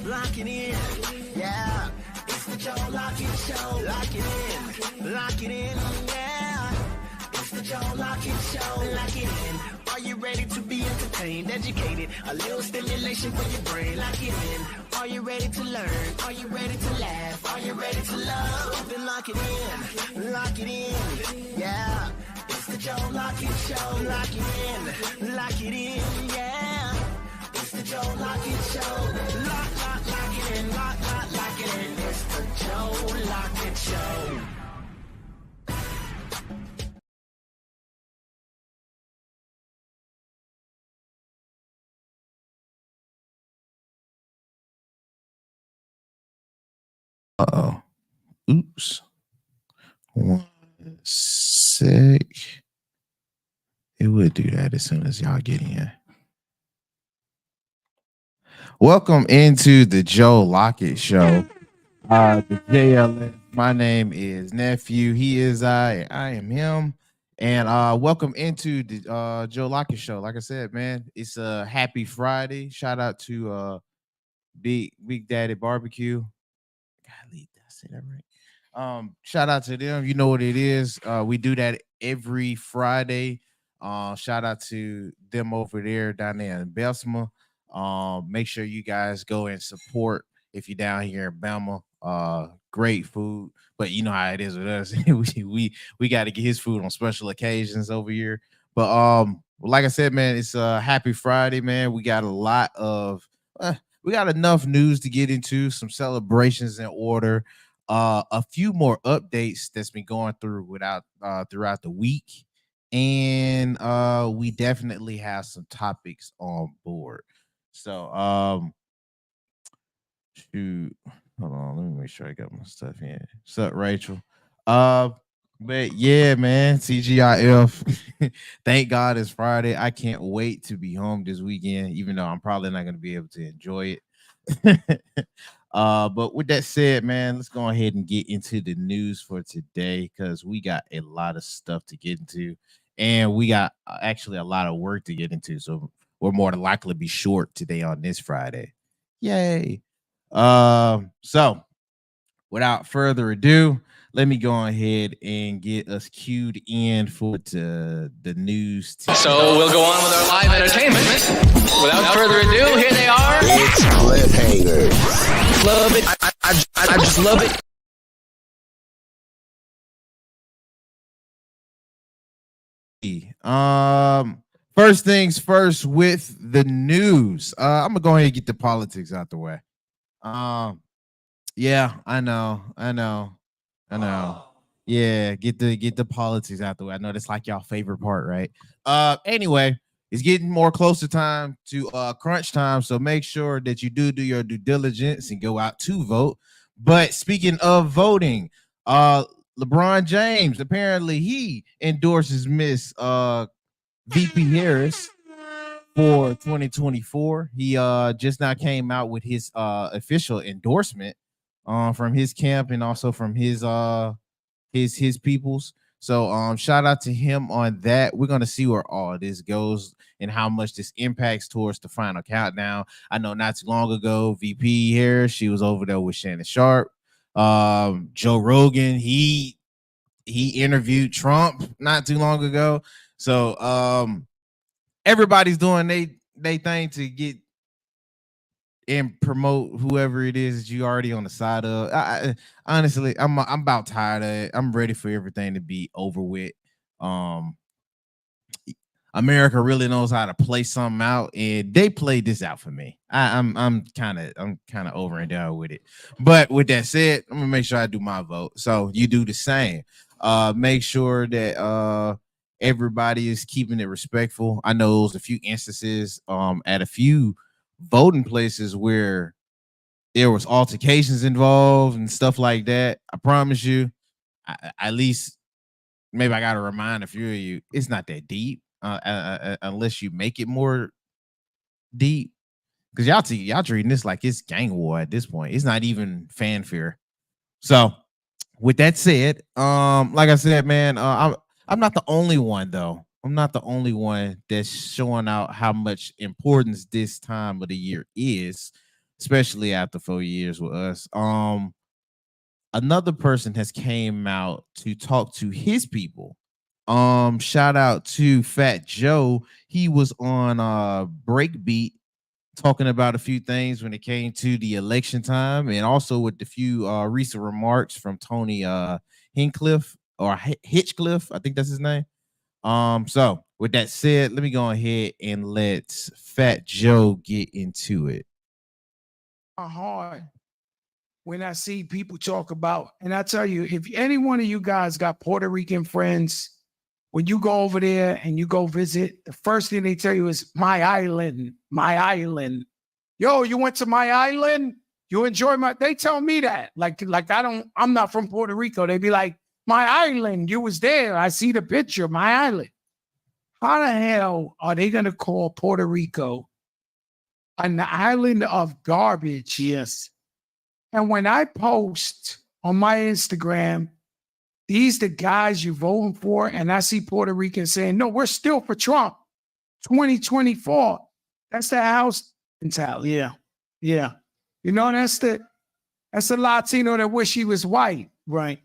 lock it in. Yeah, it's the Joe Lockett Show. Lock it in, lock it in. Yeah, it's the Joe Lockett Show. Lock it in. Are you ready to be entertained, educated? A little stimulation for your brain. Lock it in. Are you ready to learn? Are you ready to laugh? Are you ready to love? Then lock it in, lock it in. Yeah, it's the Joe Lockett Show. Lock it in, lock it in. Yeah, it's the Joe Lockett Show. Lock it in, lock it in. It's the Joe Lockett Show. Uh-oh. Oops. One sec. It would do that as soon as y'all get in. Welcome into the Joe Lockett Show. The JLS. My name is Nephew. He is I am him. And welcome into the Joe Lockett Show. Like I said, man, it's a happy Friday. Shout out to Big Daddy Barbecue. Golly, did I say that right? Shout out to them. You know what it is. We do that every Friday. Shout out to them over there down there in Bessemer. Make sure you guys go and support if you're down here in Bama. Great food, but you know how it is with us. we got to get his food on special occasions over here. But like I said, man, it's a happy Friday, man. We got a lot of we got enough news to get into, some celebrations in order, a few more updates that's been going through throughout the week, and we definitely have some topics on board. So shoot, hold on, let me make sure I got my stuff in. What's up, Rachel? But yeah, man, TGIF. Thank God it's Friday. I can't wait to be home this weekend, even though I'm probably not going to be able to enjoy it. But with that said, man, let's go ahead and get into the news for today because we got a lot of stuff to get into, and we got actually a lot of work to get into. So we're more than likely to be short today on this Friday. Yay! So without further ado, let me go ahead and get us cued in for the news. So we'll go on with our live entertainment. Without further ado, here they are. It's cliffhanger. Love it. I just love it. First things first with the news. I'm gonna go ahead and get the politics out the way. Yeah, I know. Yeah, get the politics out the way. I know that's like y'all favorite part, right? Anyway, it's getting more closer time to crunch time, so make sure that you do your due diligence and go out to vote. But speaking of voting, LeBron James apparently he endorses Miss VP Harris for 2024. He just now came out with his official endorsement from his camp and also from his peoples. So shout out to him on that. We're gonna see where all this goes and how much this impacts towards the final countdown. I know not too long ago, VP Harris, she was over there with Shannon Sharp. Joe Rogan, he interviewed Trump not too long ago. So everybody's doing they thing to get and promote whoever it is that you already on the side of. Honestly, I'm about tired of it. I'm ready for everything to be over with. America really knows how to play something out, and they played this out for me. I'm kind of over and done with it. But with that said, I'm gonna make sure I do my vote. So you do the same. Make sure that everybody is keeping it respectful. I know there's a few instances at a few voting places where there was altercations involved and stuff like that. I promise you, at least maybe I got to remind a few of you, it's not that deep unless you make it more deep. Because y'all treating this like it's gang war at this point. It's not even fanfare. So with that said, like I said, man, I'm not the only one though. I'm not the only one that's showing out how much importance this time of the year is. especially after 4 years with us. Another person has came out to talk to his people. Shout out to Fat Joe. He was on Breakbeat talking about a few things when it came to the election time, and also with the few recent remarks from Tony Hincliffe or Hitchcliffe, I think that's his name. So with that said, let me go ahead and let Fat Joe get into it. Hard when I see people talk about, and I tell you, if any one of you guys got Puerto Rican friends, when you go over there and you go visit, the first thing they tell you is my island, my island. Yo, you went to my island? You enjoy my, they tell me that. Like I'm not from Puerto Rico. They be like, my island, you was there. I see the picture, my island. How the hell are they gonna call Puerto Rico an island of garbage? Yes. And when I post on my Instagram, these the guys you voting for, and I see Puerto Ricans saying, no, we're still for Trump. 2024. That's the house mentality. Yeah. Yeah. You know, that's the Latino that wish he was white, right?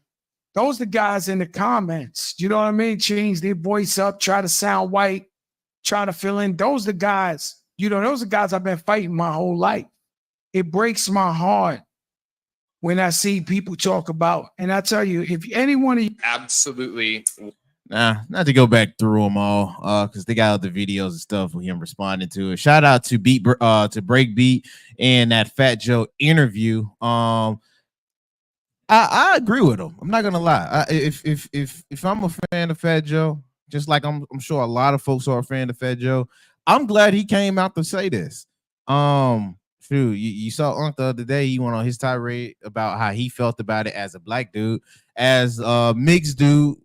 Those the guys in the comments. You know what I mean? Change their voice up, try to sound white, try to fill in. Those the guys, you know, those are guys I've been fighting my whole life. It breaks my heart when I see people talk about, and I tell you, if any one of you Absolutely. Not to go back through them all, because they got other videos and stuff with him responding to it. Shout out to Breakbeat and that Fat Joe interview. I agree with him. I'm not gonna lie. If I'm a fan of Fat Joe, just like I'm sure a lot of folks are a fan of Fat Joe, I'm glad he came out to say this. True, you saw Unc the other day. He went on his tirade about how he felt about it as a black dude, as a mixed dude,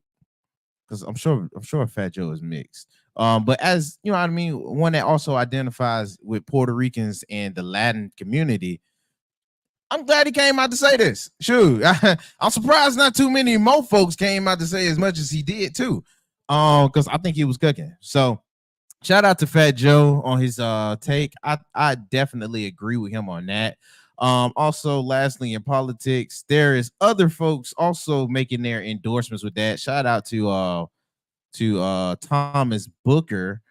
because I'm sure Fat Joe is mixed. But as you know what I mean, one that also identifies with Puerto Ricans and the Latin community. I'm glad he came out to say this. Sure, I'm surprised not too many more folks came out to say as much as he did too, because I think he was cooking. So. Shout out to Fat Joe on his take. I definitely agree with him on that. Also, lastly, in politics, there is other folks also making their endorsements with that. Shout out to Thomas Booker.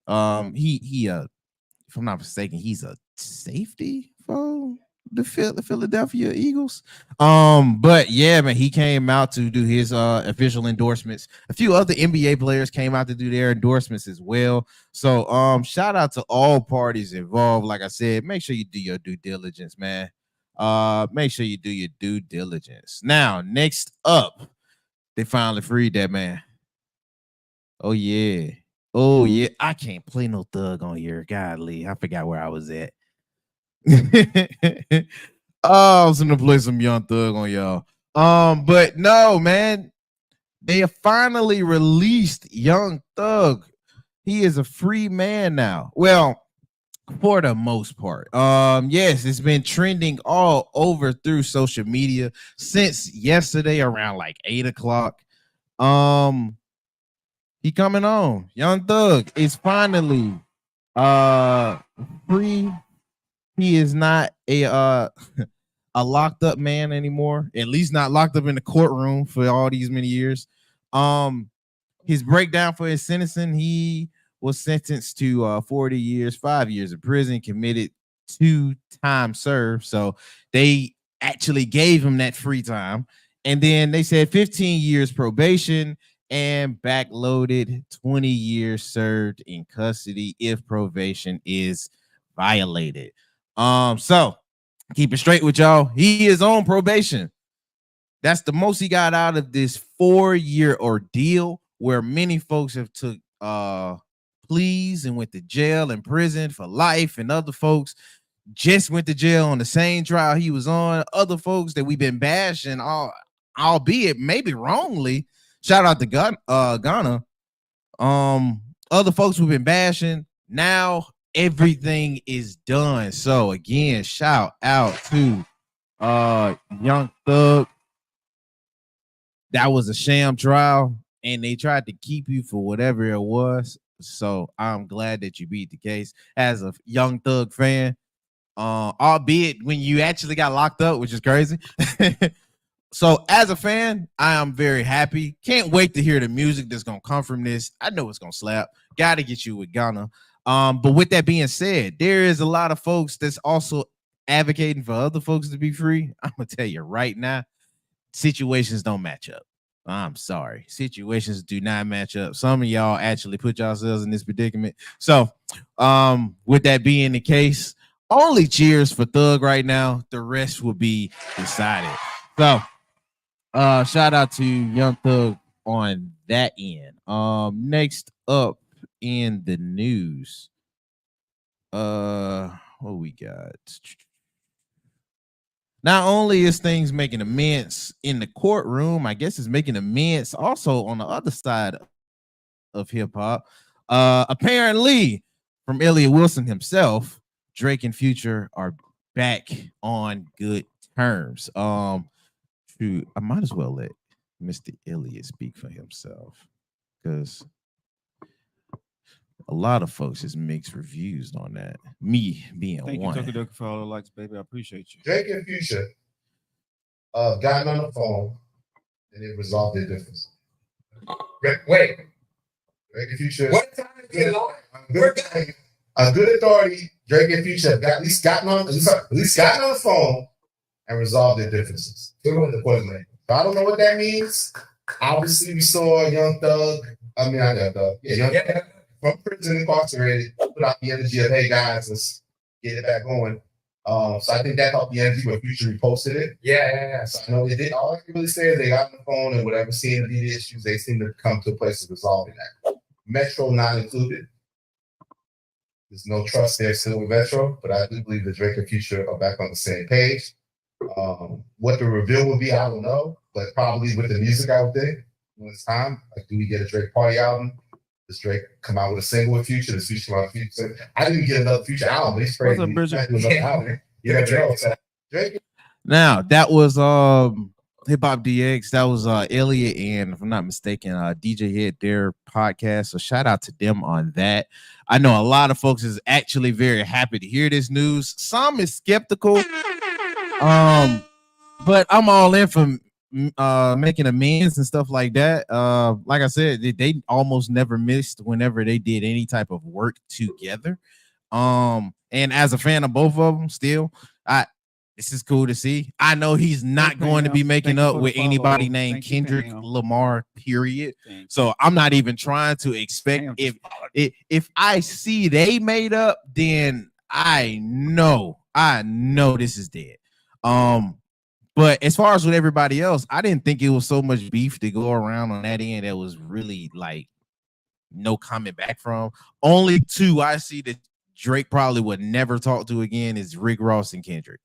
He if I'm not mistaken, he's a safety for the Philadelphia Eagles. But yeah, man, he came out to do his official endorsements. A few other NBA players came out to do their endorsements as well. So shout out to all parties involved. Like I said, make sure you do your due diligence, man. Make sure you do your due diligence. Now, next up, they finally freed that man. Oh yeah. Oh yeah. I can't play no thug on here. Godly. I forgot where I was at. I was gonna play some Young Thug on y'all. But no, man, they have finally released Young Thug. He is a free man now. Well, for the most part. Yes, it's been trending all over through social media since yesterday around like 8 o'clock. He coming on. Young Thug is finally free. He is not a a locked up man anymore. At least not locked up in the courtroom for all these many years. His breakdown for his sentencing, he was sentenced to 40 years, 5 years in prison, committed 2 time served. So they actually gave him that free time. And then they said 15 years probation and backloaded 20 years served in custody if probation is violated. So keep it straight with y'all. He is on probation. That's the most he got out of this 4-year ordeal, where many folks have took pleas and went to jail and prison for life, and other folks just went to jail on the same trial he was on. Other folks that we've been bashing, albeit maybe wrongly. Shout out to Ghana. Other folks we've been bashing. Now everything is done. So again, shout out to Young Thug. That was a sham trial, and they tried to keep you for whatever it was. So I'm glad that you beat the case. As a Young Thug fan, albeit when you actually got locked up, which is crazy. So as a fan, I am very happy. Can't wait to hear the music that's gonna come from this. I know it's gonna slap. Gotta get you with Ghana. But with that being said, there is a lot of folks that's also advocating for other folks to be free. I'm gonna tell you right now, situations don't match up. I'm sorry. Situations do not match up. Some of y'all actually put yourselves in this predicament. So, with that being the case, only cheers for Thug right now. The rest will be decided. So, shout out to Young Thug on that end. Next up in the news, what we got? Not only is things making amends in the courtroom, I guess it's making amends also on the other side of hip hop. Apparently, from Elliott Wilson himself, Drake and Future are back on good terms. Shoot, I might as well let Mr. Elliott speak for himself because a lot of folks has mixed reviews on that. Me being Thank one. you, Tucker Ducker, for all the likes, baby. I appreciate you. Drake and Future gotten on the phone and it resolved their difference. Wait. Drake and Future. What time is it, Lord? A good authority. Drake and Future have at least gotten on the phone and resolved their differences. So I don't know what that means. Obviously, we saw Young Thug. Young Thug from prison incarcerated, put out the energy of, hey guys, let's get it back going. So I think that helped the energy when Future reposted it. Yeah. So I know they did. All I can really say is they got on the phone and whatever seemed to be the issues, they seem to come to a place of resolving that. Metro not included. There's no trust there still with Metro, but I do believe that Drake and Future are back on the same page. What the reveal will be, I don't know, but probably with the music, I would think when it's time. Like, do we get a Drake party album? Does Drake come out with a single with Future? Does Future come out with Future? I didn't get another Future album, but he's crazy. What's up, Bridget? You never know. So Drake. Now that was Hip Hop DX. That was Elliott and, if I'm not mistaken, DJ Head, their podcast. So shout out to them on that. I know a lot of folks is actually very happy to hear this news. Some is skeptical. But I'm all in for making amends and stuff like that. Like I said, they almost never missed whenever they did any type of work together. And as a fan of both of them, still, this is cool to see. I know he's not going to be making up with anybody named Kendrick Lamar, period. So I'm not even trying to expect if I see they made up, then I know this is dead. But as far as with everybody else, I didn't think it was so much beef to go around on that end that was really like no comment back from. Only two I see that Drake probably would never talk to again is Rick Ross and Kendrick.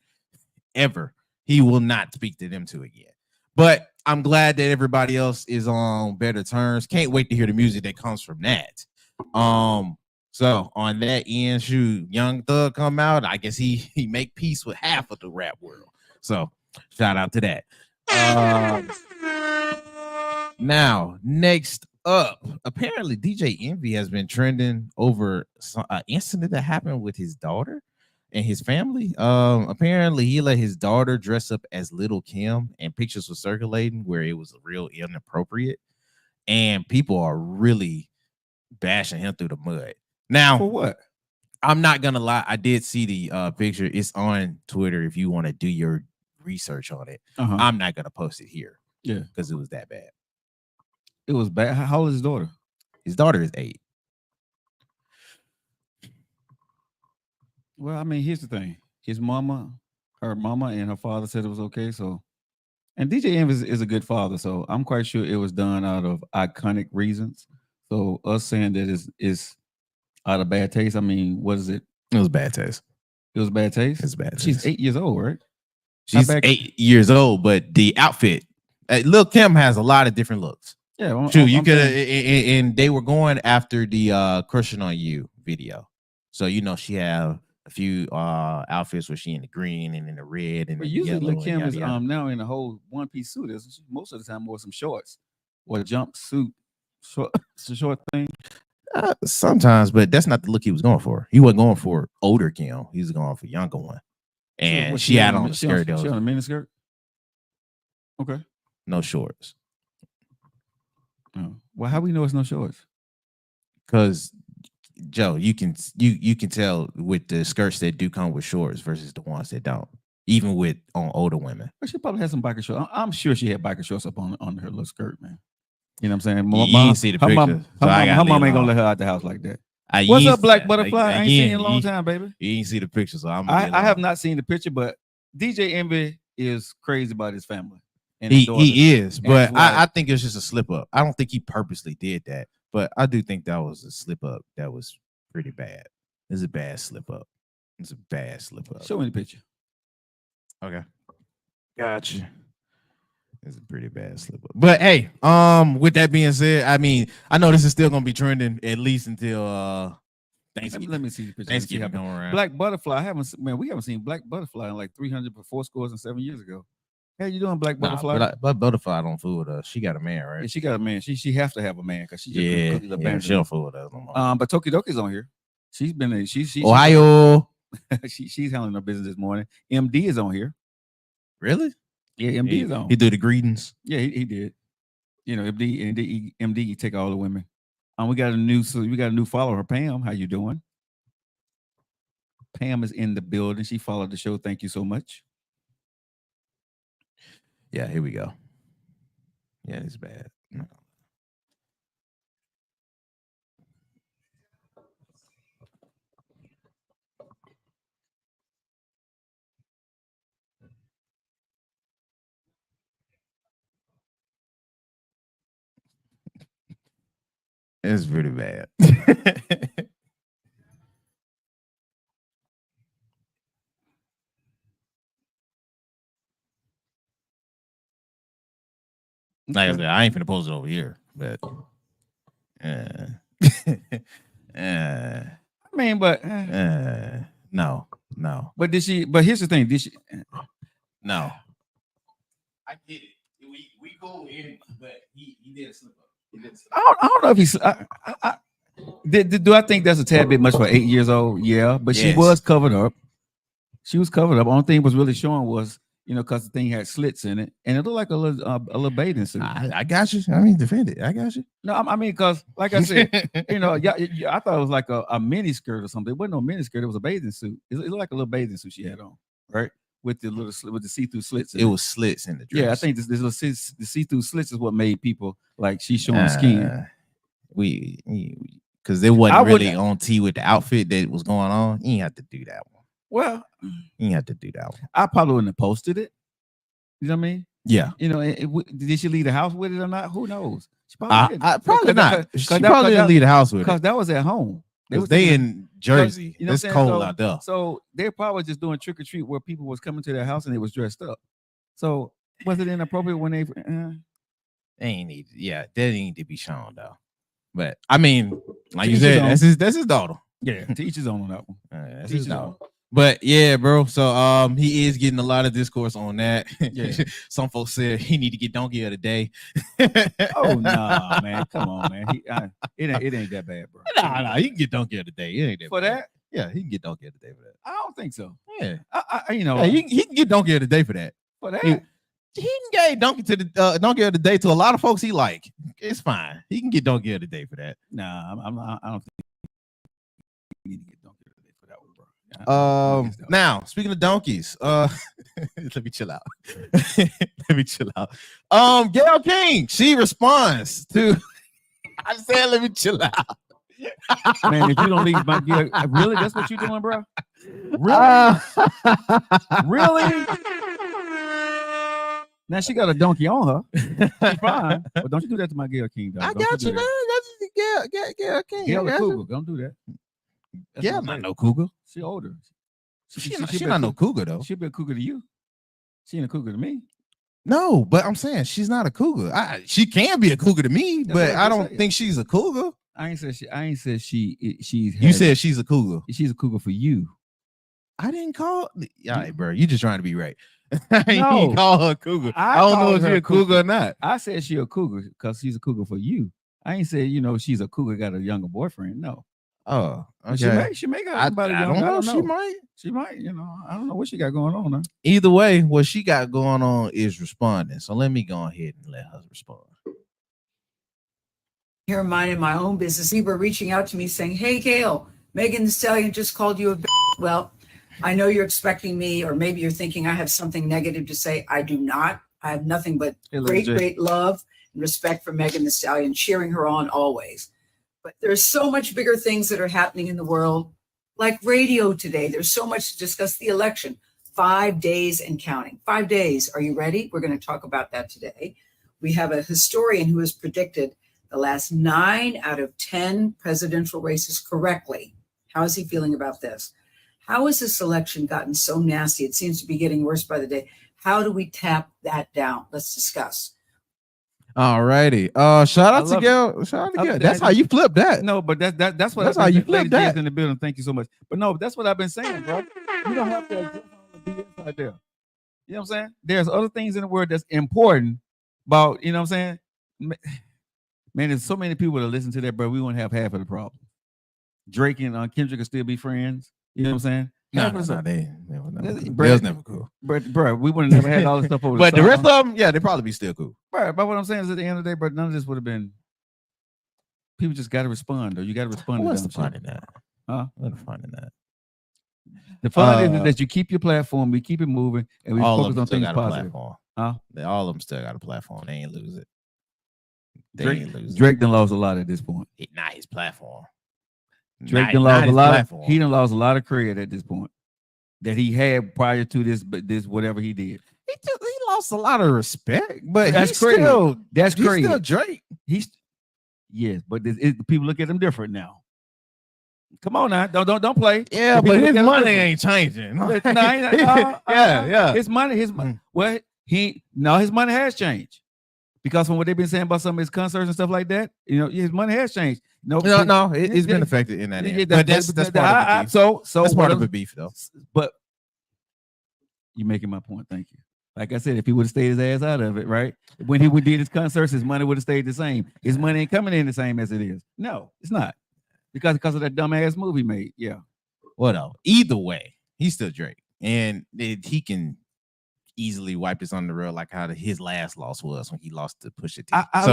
Ever. He will not speak to them two again. But I'm glad that everybody else is on better terms. Can't wait to hear the music that comes from that. So on that end, shoot, Young Thug come out. I guess he make peace with half of the rap world. So shout out to that. Now, next up, apparently DJ Envy has been trending over an incident that happened with his daughter and his family. Apparently he let his daughter dress up as Little Kim, and pictures were circulating where it was real inappropriate, and people are really bashing him through the mud. Now, For what? I'm not gonna lie, I did see the picture. It's on Twitter if you want to do your research on it. I'm not gonna post it here. Yeah, because it was that bad. it was bad. How old is his daughter? His daughter is 8. Well, I mean, here's the thing. Her mama and her father said it was okay. So, and DJ Envy is a good father. So I'm quite sure it was done out of iconic reasons. So us saying that is out of bad taste. I mean, what is it? It was bad taste. It was bad taste. It's bad taste. She's 8 years old, right? She's 8 years old, but the outfit, Lil Kim has a lot of different looks. Yeah, true. You could, and they were going after the "Crushing on You" video. So she had a few outfits where she in the green and in the red and but usually Lil Kim is now in a whole one-piece suit. Most of the time wore some shorts or jumpsuit short thing. Sometimes, but that's not the look he was going for. He wasn't going for older Kim. He was going for younger one. And What, she had on a she skirt. She on a mini skirt. Okay. No shorts. Oh. Well, how we know it's no shorts? Because Joe, you can tell with the skirts that do come with shorts versus the ones that don't. Even with on older women. Well, she probably had some biker shorts. I'm sure she had biker shorts up on her little skirt, man. You know what I'm saying? You didn't see the her picture. Her mom ain't gonna let her out the house like that. You What's ain't up, Black see- Butterfly? I ain't seen you in a long you- time, baby. You ain't see the picture, so I have not seen the picture, but DJ Envy is crazy about his family. And He his daughter. is, and but his wife. I think it's just a slip up. I don't think he purposely did that, but I do think that was a slip up that was pretty bad. It's a bad slip up. It's a bad slip up. Show me the picture. Okay. Gotcha. It's a pretty bad slip up. But hey, with that being said, I mean, I know this is still gonna be trending at least until Thanksgiving. Let me see the picture. Thanksgiving going around. Black Butterfly. We haven't seen Black Butterfly in like 300 4 scores and 7 years ago. How you doing, Black Butterfly? But Butterfly don't fool with us. She got a man, right? Yeah, she got a man. She have to have a man because she just completely Yeah, abandoned she don't him. fool with us no more. But Tokidoki's on here. She's been she's Ohio. she's handling her business this morning. MD is on here. Really? Yeah, MD is on. He do the greetings. Yeah, he did. You know, MD take all the women. We got a new follower, Pam. How you doing? Pam is in the building. She followed the show. Thank you so much. Yeah, here we go. Yeah, it's bad. No. It's pretty bad. Like I said, I ain't finna post it over here, but I mean, but no. but did she? But here's the thing. Did she? No. I get it. We cool, but he did slip up. I don't know if he's. Do I think that's a tad bit much for 8 years old? Yeah, but she Yes. was covered up. She was covered up. Only thing was really showing was, because the thing had slits in it, and it looked like a little bathing suit. I got you. I mean, defend it. I got you. No, I mean, because like I said, I thought it was like a mini skirt or something. It wasn't no mini skirt. It was a bathing suit. It looked like a little bathing suit she had on, right? With the see-through slits. It was slits in the dress. Yeah, I think this little the see-through slits is what made people like she's showing skin. We because they wasn't really on T with the outfit that was going on. You ain't have to do that one. Well, You ain't have to do that one. I probably wouldn't have posted it. You know what I mean? Yeah. Did she leave the house with it or not? Who knows? She probably didn't. Probably not. She probably didn't leave the house with it. Because that was at home. They in Jersey. You know It's what I'm saying? cold out there. So they're probably just doing trick or treat where people was coming to their house and they was dressed up. So was it inappropriate when they? They ain't need. Yeah, that ain't need to be shown though. But I mean, like To you each said, his own. that's his daughter. Yeah, to each his own on that one. That's To each his his daughter. own. But yeah, bro. So he is getting a lot of discourse on that. Yeah. Some folks said he need to get donkey of the day. Oh nah, man, come on, man. It ain't that bad, bro. Nah, he can get donkey of the day. It ain't that For bad. that, Yeah, he can get donkey of the day for that. I don't think so. Yeah, Yeah, he can get donkey of the day for that. for that. He can get donkey to the donkey of the day to a lot of folks he like. It's fine. He can get donkey of the day for that. Nah, I don't think you need to get donkey today for that one, bro. I'm against that one. Now speaking of donkeys, let me chill out. Let me chill out. Gayle King, she responds to. I said, let me chill out. Man, if you don't leave my gear, really, that's what you're doing, bro? Really? Really? Now she got a donkey on her. She's fine, but don't you do that to my Gayle King, dog. I Don't got you, do man. that. That's Gayle King. Gayle I the got you. cougar. Don't do that. That's Yeah, my I'm not baby. no cougar. She older. She be a not no cougar. cougar though. She'll be a cougar to you. She ain't a cougar to me. No, but I'm saying she's not a cougar. She can be a cougar to me, That's but what I I'm don't saying. think she's a cougar. I ain't said she's. You said she's a cougar. she's a cougar for you. I didn't call. All right, bro. You just trying to be right. No. You call her a cougar. I I don't know called if her you're a a cougar or not. I said she a cougar because she's a cougar for you. I ain't say she's a cougar got a younger boyfriend. No. Oh, okay. She may got I somebody don't younger. know. She might. She might. I don't know what she got going on. Huh? Either way, what she got going on is responding. So let me go ahead and let her respond. Here, minding my own business. People were reaching out to me saying, "Hey, Gail, Megan Thee Stallion just called you a bitch." Well, I know you're expecting me, or maybe you're thinking I have something negative to say. I do not. I have nothing but great love and respect for Megan Thee Stallion, cheering her on always. But there's so much bigger things that are happening in the world, like radio today. There's so much to discuss. The election, 5 days and counting. 5 days. Are you ready? We're going to talk about that today. We have a historian who has predicted the last 9 out of 10 presidential races correctly. How is he feeling about this? How has this election gotten so nasty? It seems to be getting worse by the day. How do we tap that down? Let's discuss. All righty. Shout out to Gail. Shout out to Gail. That's how you flip that. No, but that's what That's how you flip that in the building. Thank you so much. But no, that's what I've been saying, bro. You don't have to exist on the BS out there. You know what I'm saying? There's other things in the world that's important about, you know what I'm saying? Man, there's so many people that listen to that, bro. We won't have half of the problem. Drake and Kendrick can still be friends. You know what I'm saying? No, they was never cool. Bro, we would have never had all this stuff over. But the rest of them, yeah, they probably be still cool. Bro, but what I'm saying is at the end of the day, bro, none of this would have been. People just got to respond, though. You got to respond. What's to the fun in that? Huh? What's the fun in that? The fun is that you keep your platform, we keep it moving, and we all focus on things positive. Huh? All of them still got a platform. They ain't lose it. Drake done lost a lot at this point. Not his platform. Drake done lost a lot. He done lost a lot of credit at this point that he had prior to this, but this whatever he did. He lost a lot of respect, but that's crazy. That's he's crazy. Still Drake. Yes, but people look at him different now. Come on now, don't play. Yeah, but his money ain't changing. Yeah. His money. Well, his money has changed. Because from what they've been saying about some of his concerts and stuff like that, his money has changed. No, it's been affected in that area. But that's part of the beef. So that's part of the beef, though. But you're making my point. Thank you. Like I said, if he would have stayed his ass out of it, right? When he did his concerts, his money would have stayed the same. His money ain't coming in the same as it is. No, it's not. Because of that dumbass movie made. Yeah. Well, either way, he's still Drake, and he can easily wipe this on the rail like how his last loss was when he lost to Pusha T. I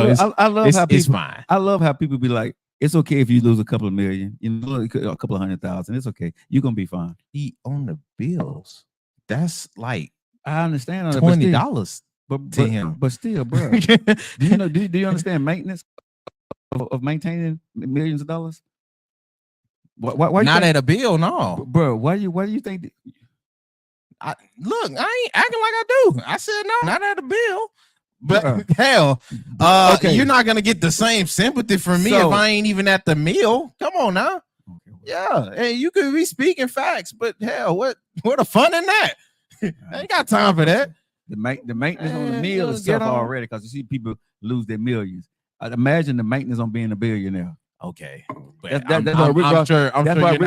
love how people. It's fine. I love how people be like, it's okay if you lose a couple of million, a couple of 100,000. It's okay. You're gonna be fine. He on the bills. That's like I understand $20 to him. But still, bro, do you understand maintenance of maintaining millions of dollars? Why not at a bill, no, bro. Why do you think? I ain't acting like I do. I said no, not at a bill. But hell, okay. You're not gonna get the same sympathy from me if I ain't even at the meal. Come on now. Yeah, and you could be speaking facts, but hell, what the fun in that? I ain't got time for that. The maintenance on the meal is stuff already because you see people lose their millions. I'd imagine the maintenance on being a billionaire. Okay, but that's why Rick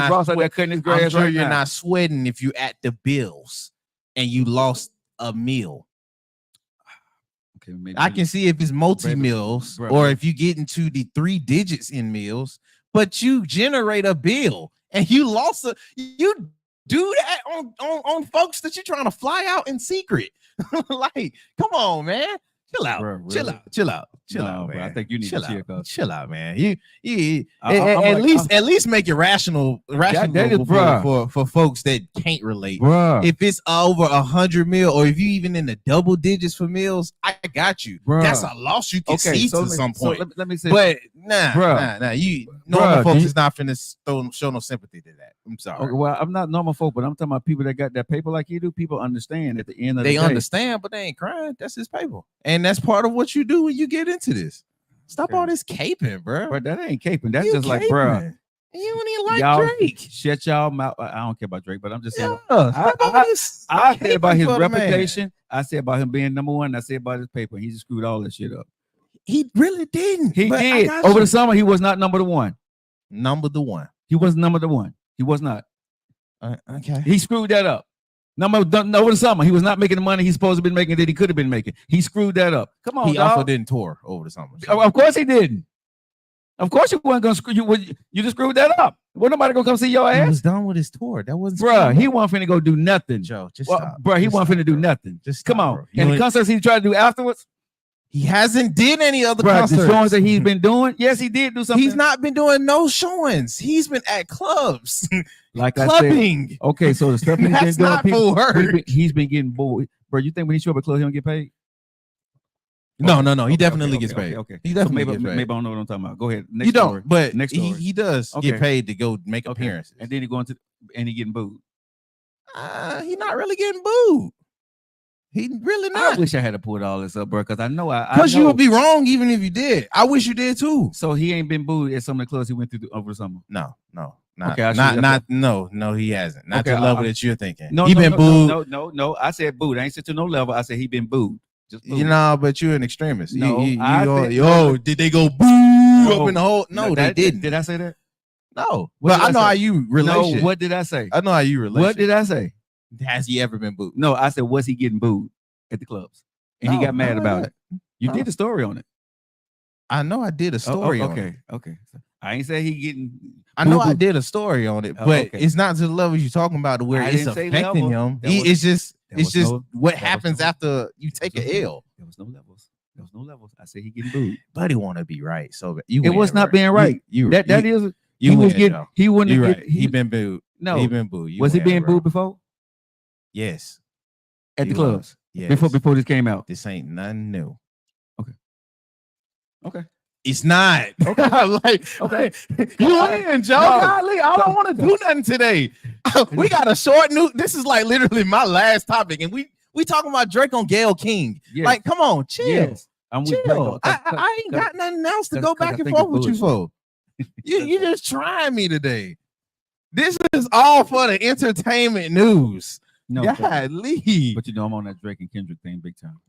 Ross out there cutting his grass. I'm sure you're not sweating if you at the bills and you lost a meal. Okay, maybe I can see if it's multi-meals or if you get into the 3 digits in meals, but you generate a bill and you lost you do that on folks that you're trying to fly out in secret. Like, come on, man. Chill out, bro, really? chill out, man. Bro, I think you need to chill out, man. You at least make it rational for folks that can't relate. Bruh. If it's over 100 mil, or if you even in the double digits for meals, I got you. Bruh. That's a loss you can see to some point. So let me say, but nah. You normal folks is not finna show no sympathy to that. I'm sorry. Okay, well, I'm not normal folk, but I'm talking about people that got that paper like you do. People understand at the end of the day. They understand, but they ain't crying. That's his paper. And that's part of what you do when you get into this. Stop all this caping, bro. But that ain't caping. That's just caping. Like, bro. You don't even like y'all, Drake. Shut y'all mouth. I don't care about Drake, but I'm just saying. I said about his reputation. I said about him being number one. I said about his paper. He just screwed all that shit up. He really didn't. He did. Over the summer, he was not number one. Number one. He was number one. He was not. Okay. He screwed that up. Over the summer, he was not making the money he's supposed to be making that he could have been making. He screwed that up. Come on, he also didn't tour over the summer. So. Of course he didn't. Of course you weren't gonna screw you. You just screwed that up. Wasn't nobody gonna come see your He ass, was done with his tour. That wasn't bruh. He wasn't finna go do nothing, Joe. Just well, stop. bruh. He Just wasn't stop, finna do bro. nothing. Just Come stop, on. bro. You And the ain't- concerts he tried to do afterwards, He hasn't did any other bruh. concerts. The showings that he's been doing, yes, he did do something. He's not been doing no showings. He's been at clubs, like I said. clubbing. Okay, so the stuff he's been That's doing, not people, for her. he's been getting bored, bro. You think when he show up at club, he don't get paid? No. He Okay, definitely okay, gets okay, paid. Okay. He So definitely maybe gets paid. I don't know what I'm talking about. Go ahead. Next You story. don't, but Next story. he does Okay. get paid to go make Okay. appearances. And then he going to and he getting booed. He's not really getting booed. He really I not. wish I had to pull all this up, bro, because I know Because you would be wrong even if you did. I wish you did too. So he ain't been booed at some of the clubs he went through over the summer. No. Okay, I should- No, he hasn't. Not Okay, to the level I- that you're thinking. No, he no, been no, booed. No. I said booed. I ain't said to no level. I said he been booed. Just booed. You know, but you're an extremist. No, I said- yo, did they go boo No. up in the hole? No, they didn't. Did I say that? No. What Well, did I I know say? how you relate. No. shit. What did I say? I know how you relate. What shit. did I say? Has he ever been booed? No, I said was he getting booed at the clubs? And he No, got mad no, about no. it. You No. did a story on it. I know I did a story on it. Okay. I ain't say he getting. I know boo-boo. I did a story on it, Oh, but okay. it's not to the level you're talking about to where I it's didn't say affecting level. him. There was- It's just there it's was just no- what there was happens no- after you take there an was no- L. There was no levels. There was no levels. I said he getting booed. Buddy want to be right, so you It ain't was ever not being right. You That is you he was win, getting. Joe. He wouldn't. You get- right. He been booed. no. He been booed. You Was he win, being bro. booed before Yes. at He the clubs? was. Yes. Before this came out. This ain't nothing new. Okay. It's not. like, Okay. you win, Joe. No. Golly, I don't want to do nothing today. We got a short new. This is like literally my last topic, and we talking about Drake on Gayle King. Yes. Like, come on, chill. Yes. I'm with Chill. Drake. I ain't got nothing else to 'cause- go 'cause I back and think forth it's with you bullshit. for. You just trying me today. This is all for the entertainment news. No, Golly. but you know I'm on that Drake and Kendrick thing big time.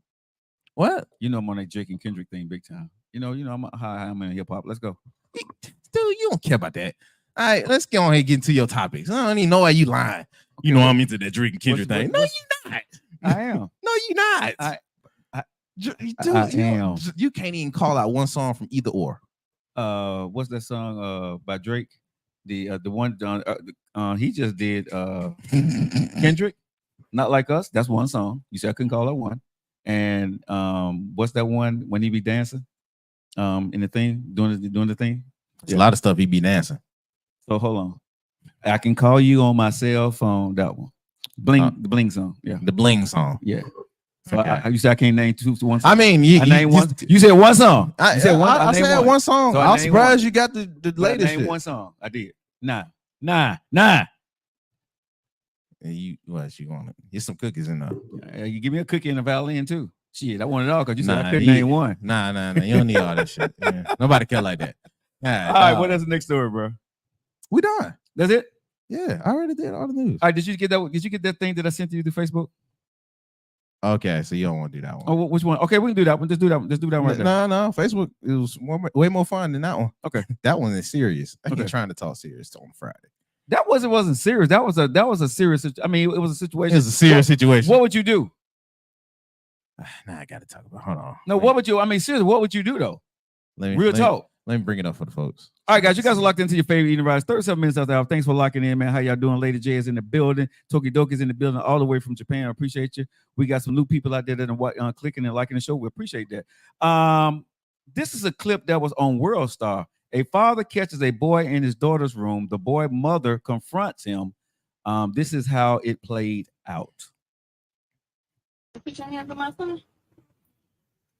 What? You know I'm on that Drake and Kendrick thing big time. You know I'm in hip hop. Let's go. Dude, you don't care about that. All right, let's go on and get into your topics. I don't even know why you lying. You know I'm into that Drake and Kendrick thing. No, you're not. I am. No, you're not. I- Dude, I you, am. you can't even call out one song from either or. What's that song by Drake? The one he just did Kendrick, Not Like Us. That's one song. You said I couldn't call that one. And what's that one when he be dancing? In the thing, doing the thing. There's a lot of stuff he be dancing. So hold on. I can call you on my cell phone. That one. Bling, the Bling song. Yeah. The Bling song. Yeah. So Okay. you said I can't name one song. I mean, you, I named one. just- You said one song. I, You said one. I named said one song. So I I was named surprised one. you got the But I latest named shit. one song. I did. Nah. And you what you want? Get some cookies in there. You give me a cookie and a violin too. Shit, I want it all because you said Nah, I couldn't you- name one. Nah. You don't need all that shit. Yeah. Nobody care like that. All right, what is the next story, bro? We done. That's it. Yeah, I already did all the news. All right, did you get that? Did you get that thing that I sent to you through Facebook? Okay, so you don't want to do that one. Oh, which one? Okay, we can do that one. Let's do that one. Let's do that one right there. No. Facebook it was way more fun than that one. Okay. That one is serious. I ain't Okay. trying to talk serious on Friday. That wasn't serious. That was a serious. I mean, it was a situation. It's a serious situation. What would you do? Nah, I got to talk about. Hold on. No, what would you? I mean, seriously, what would you do though? Let me, Real let me- talk. Let me bring it up for the folks. All right, guys, you guys are locked into your favorite eating rides. 37 minutes after hour. Thanks for locking in, man. How y'all doing? Lady J is in the building. Tokidoki is in the building, all the way from Japan. I appreciate you. We got some new people out there that are clicking and liking the show. We appreciate that. This is a clip that was on World Star. A father catches a boy in his daughter's room. The boy mother confronts him. This is how it played out. Put your hands on my son.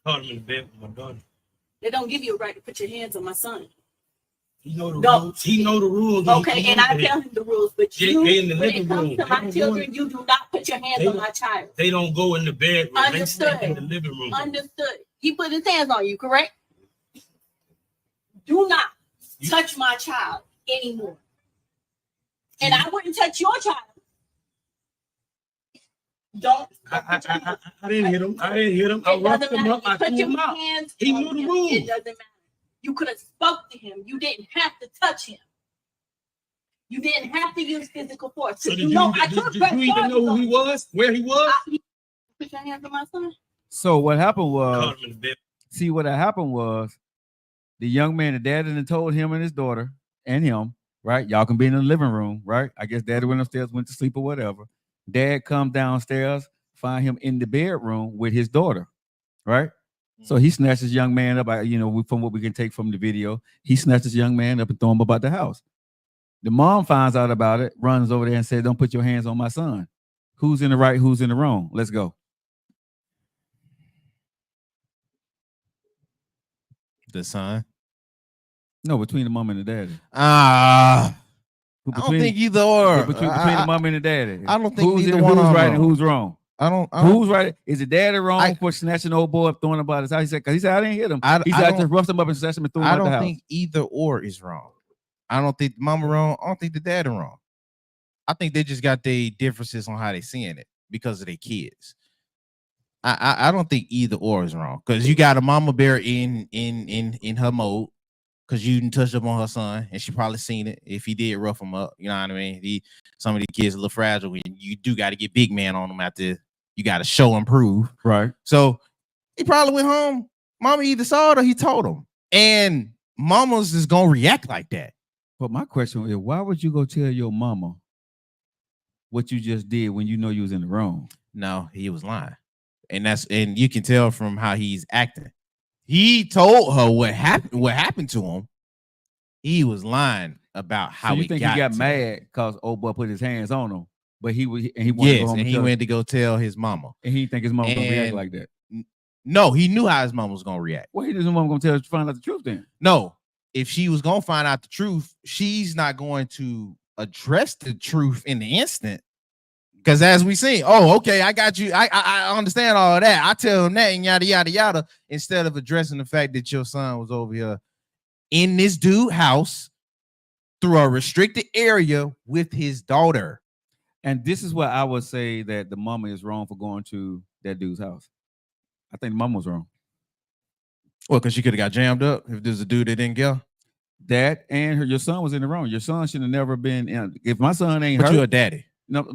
Caught him in the bed with my daughter. They don't give you a right to put your hands on my son. He know the No. rules. He know the rules. Okay, and I tell him the rules, but They- you, they in the when it living comes room. to They my don't children, want- you do not put your hands They on don't- my child. They don't go in the bedroom. Understood. They stay in the living room. Understood. He put his hands on you, correct? Do not touch my child anymore. And I wouldn't touch your child. Don't. I didn't hit him. I It roughed doesn't him matter. up. I You put threw your him out. hands He on knew the him. rules. It doesn't matter. You could have spoke to him. You didn't have to touch him. You didn't have to use physical force. So You did know, you, I did, took did you even know who he was? Where he was? Put your hands on my son. So what happened was, Caught him in the bed. see what had happened was, The young man, the dad, and told him and his daughter and him, right? Y'all can be in the living room, right? I guess daddy went upstairs, went to sleep or whatever. Dad come downstairs, find him in the bedroom with his daughter, right? So he snatched this young man up. From what we can take from the video, he snatched this young man up and threw him about the house. The mom finds out about it, runs over there and said, "Don't put your hands on my son." Who's in the right? Who's in the wrong? Let's go. The son. No, between the mom and the daddy. I don't think either or. Yeah, between the mom and the daddy. I don't think who's neither one who's of them right wrong. and who's wrong. I don't. Who's right? Is the daddy wrong for snatching the old boy up, throwing him about his house? He said, I didn't hit him. He said, I just roughed him up and snatched him and threw him out the house. I don't think either or is wrong. I don't think the mama wrong. I don't think the daddy wrong. I think they just got their differences on how they seeing it because of their kids. I don't think either or is wrong because you got a mama bear in her mode because you didn't touch up on her son and she probably seen it if he did rough him up. You know what I mean? Some of the kids are a little fragile. You do got to get big man on them after you got to show and prove. Right. So he probably went home. Mama either saw it or he told him. And mamas is gonna react like that. But my question is, why would you go tell your mama what you just did when you know you was in the wrong? No, he was lying. And you can tell from how he's acting. He told her what happened to him. He was lying about how he got mad because old boy put his hands on him, but he wanted to go home he went to go tell his mama. And he didn't think his mama gonna react like that. No, he knew how his mama was gonna react. Well, he didn't want gonna find out the truth then. No, if she was gonna find out the truth, she's not going to address the truth in the instant. Because as we see, okay, I got you. I understand all of that. I tell him that and yada yada yada. Instead of addressing the fact that your son was over here in this dude's house through a restricted area with his daughter. And this is why I would say that the mama is wrong for going to that dude's house. I think the mama was wrong. Well, because she could have got jammed up if there's a dude that didn't go. That and your son was in the wrong. Your son should have never been in. If my son ain't But hurt, you're a daddy. No,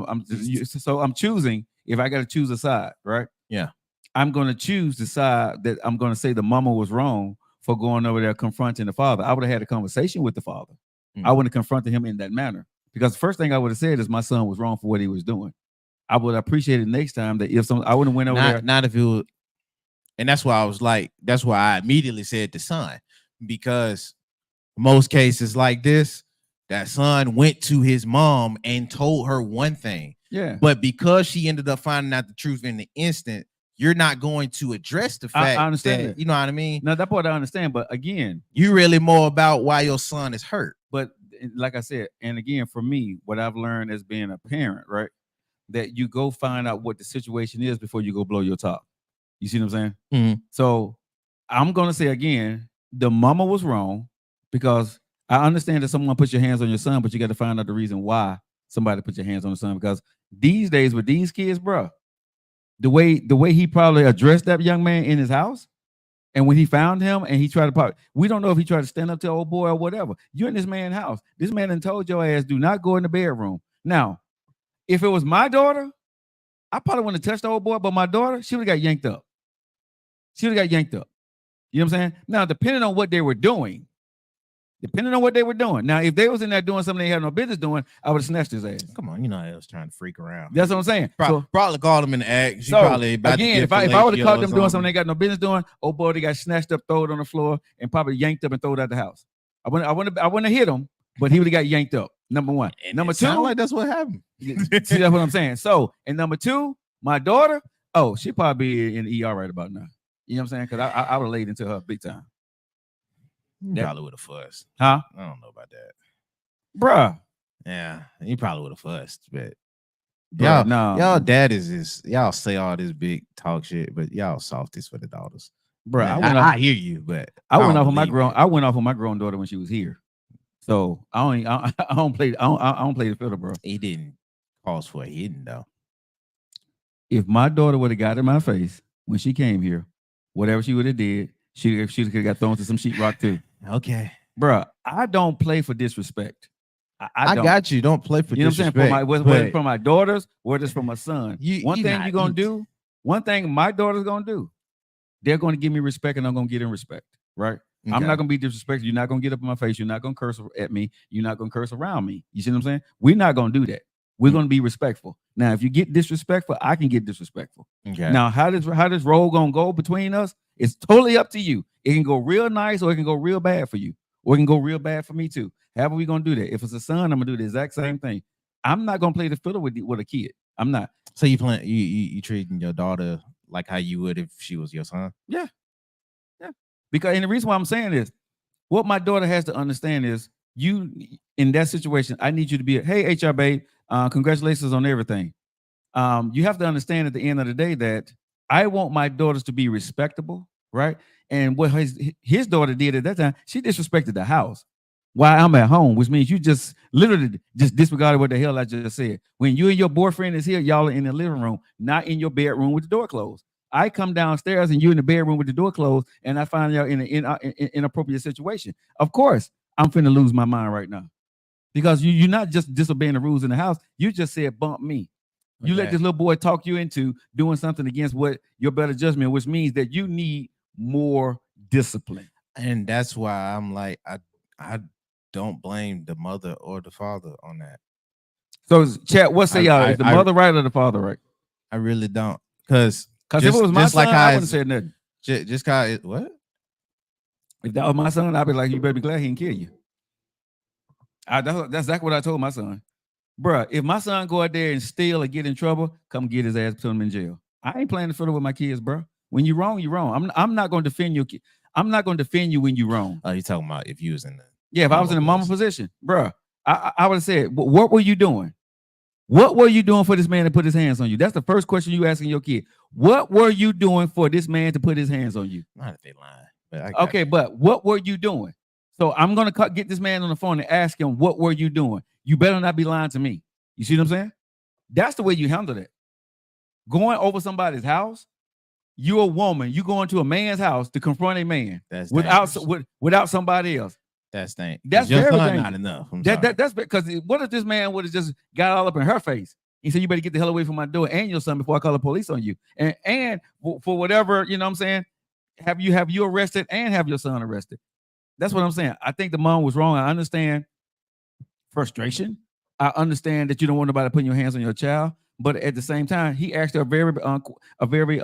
I'm choosing. If I got to choose a side, right? Yeah, I'm going to choose the side that I'm going to say the mama was wrong for going over there confronting the father. I would have had a conversation with the father. I wouldn't have confronted him in that manner because the first thing I would have said is my son was wrong for what he was doing. I would appreciate it next time that if I wouldn't have went over there. Not if it was, and that's why I was like, that's why I immediately said the son, because most cases like this, that son went to his mom and told her one thing. Yeah. But because she ended up finding out the truth in the instant, you're not going to address the fact I understand that, you know what I mean? No, that part I understand. But again, you really more about why your son is hurt. But like I said, and again, for me, what I've learned as being a parent, right? That you go find out what the situation is before you go blow your top. You see what I'm saying? So I'm going to say again, the mama was wrong because I understand that someone puts your hands on your son, but you got to find out the reason why somebody put your hands on the son. Because these days with these kids, bro, the way he probably addressed that young man in his house, and when he found him and he tried to we don't know if he tried to stand up to old boy or whatever. You're in this man's house. This man done told your ass, do not go in the bedroom. Now, if it was my daughter, I probably wouldn't have touched the old boy, but my daughter, she would have got yanked up. You know what I'm saying? Now, depending on what they were doing. Now, if they was in there doing something they had no business doing, I would have snatched his ass. Come on, you know I was trying to freak around. That's what I'm saying. Probably called him in the act. So again, if I would have caught them doing something they got no business doing, old boy, they got snatched up, thrown on the floor, and probably yanked up and thrown out the house. I wouldn't have hit him, but he would have got yanked up. Number one. And number two, like that's what happened. See, that's what I'm saying. So, and number two, my daughter, she probably be in the ER right about now. You know what I'm saying? Because I would have laid into her big time. Probably would have fussed. Huh? I don't know about that. Bruh. Yeah, he probably would have fussed, but Bruh, y'all daddies is y'all say all this big talk shit, but y'all softies for the daughters. Bruh, I hear you, but I went off on my grown daughter when she was here. So I don't play the fiddle, bro. He didn't cause for a hidden though. If my daughter would have got in my face when she came here, whatever she would have did, she could have got thrown to some sheetrock too. Okay. Bruh, I don't play for disrespect. I got you. Don't play for disrespect. What I'm saying? Whether it's from my daughters, whether it's from my son. One thing my daughter's going to do, they're going to give me respect and I'm going to get in respect, right? I'm Okay. not gonna be disrespectful. You're not gonna get up in my face. You're not gonna curse at me. You're not gonna curse around me. You see what I'm saying? We're not gonna do that. We're gonna be respectful. Now, if you get disrespectful, I can get disrespectful. Okay. Now, how this role gonna go between us? It's totally up to you. It can go real nice or it can go real bad for you, or it can go real bad for me too. However, we gonna do that. If it's a son, I'm gonna do the exact same thing. I'm not gonna play the fiddle with a kid. I'm not. So you treating your daughter like how you would if she was your son? Yeah. Because, and the reason why I'm saying this, what my daughter has to understand is, you in that situation, I need you to be hey, HR babe, congratulations on everything. You have to understand at the end of the day that I want my daughters to be respectable, right? And what his daughter did at that time, she disrespected the house while I'm at home, which means you just literally just disregarded what the hell I just said. When you and your boyfriend is here, y'all are in the living room, not in your bedroom with the door closed. I come downstairs and you're in the bedroom with the door closed, and I find y'all in an inappropriate situation. Of course, I'm finna lose my mind right now, because you're not just disobeying the rules in the house. You just said bump me. You let this little boy talk you into doing something against what your better judgment, which means that you need more discipline. And that's why I'm like, I don't blame the mother or the father on that. So, chat, what say y'all? Is the mother right or the father right? I really don't, because if it was my son, I wouldn't say nothing. Just cause it, what? If that was my son, I'd be like, you better be glad he didn't kill you. That's exactly what I told my son. Bruh, if my son go out there and steal or get in trouble, come get his ass, put him in jail. I ain't playing the fiddle with my kids, bro. When you're wrong, you're wrong. I'm not going to defend you. I'm not going to defend you when you're wrong. Oh, you talking about if you was in the if I was in the mama position, bruh, I would have said, what were you doing? What were you doing for this man to put his hands on you? That's the first question you asking your kid. What were you doing for this man to put his hands on you? Not if they lying. But okay, but what were you doing? So I'm going to get this man on the phone and ask him, what were you doing? You better not be lying to me. You see what I'm saying? That's the way you handle it. Going over somebody's house, you're a woman. You go into a man's house to confront a man without somebody else. That's dangerous. That's your very son dangerous. Not enough. That's because what if this man would have just got all up in her face? He said, you better get the hell away from my door and your son before I call the police on you. And for whatever, you know what I'm saying, have you arrested and have your son arrested. That's what I'm saying. I think the mom was wrong. I understand frustration. I understand that you don't want nobody putting your hands on your child. But at the same time, he asked her a very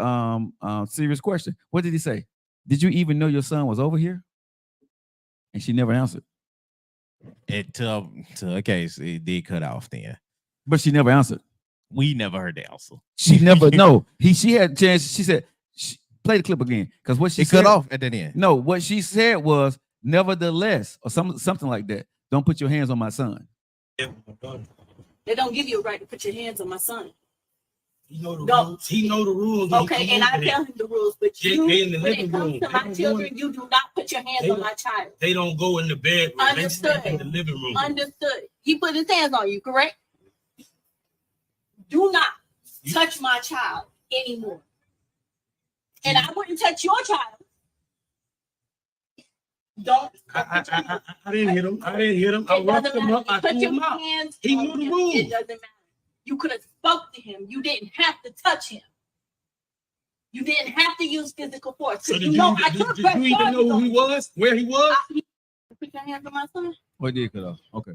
serious question. What did he say? Did you even know your son was over here? And she never answered. To a case, it did cut off then. But she never answered. We never heard the answer. She never, no. She had a chance. She said, play the clip again. Because what she said, cut off at the end. No, what she said was, nevertheless, or something like that. Don't put your hands on my son. They don't give you a right to put your hands on my son. He know the rules. He know the rules. Okay, and I tell him the rules, but you, when it comes to my children, you do not put your hands on my child. They don't go in the bedroom. Understood. They in the living room. Understood. He put his hands on you, correct? Do not touch my child anymore. And I wouldn't touch your child. Don't. I didn't hit him. I didn't hit him. I roughed him up. I threw him out. He knew the rules. It doesn't matter. You could have spoke to him. You didn't have to touch him. You didn't have to use physical force. So did you even know who he was? Where he was? Put your hands on my son. What did cut off? Okay.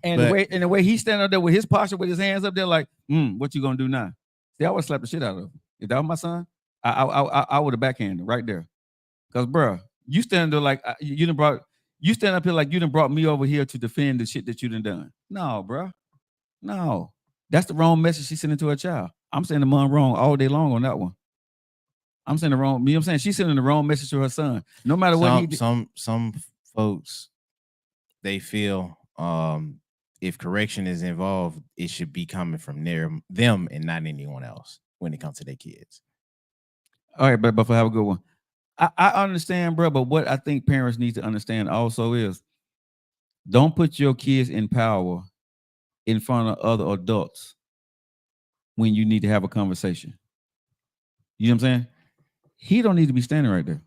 And the way he's standing up there with his posture, with his hands up there, like, what you gonna do now? See, I would slap the shit out of him. If that was my son, I would have backhanded right there. Cause, bro, you stand there like you stand up here like you done brought me over here to defend the shit that you done. No, bro. No, that's the wrong message she's sending to her child. I'm saying the mom wrong all day long on that one. I'm saying the wrong. You know what I'm saying? She's sending the wrong message to her son. No matter what he did. Some folks, they feel if correction is involved, it should be coming from them and not anyone else when it comes to their kids. All right, but have a good one. I understand, bro, but what I think parents need to understand also is don't put your kids in power in front of other adults when you need to have a conversation. You know what I'm saying? He don't need to be standing right there.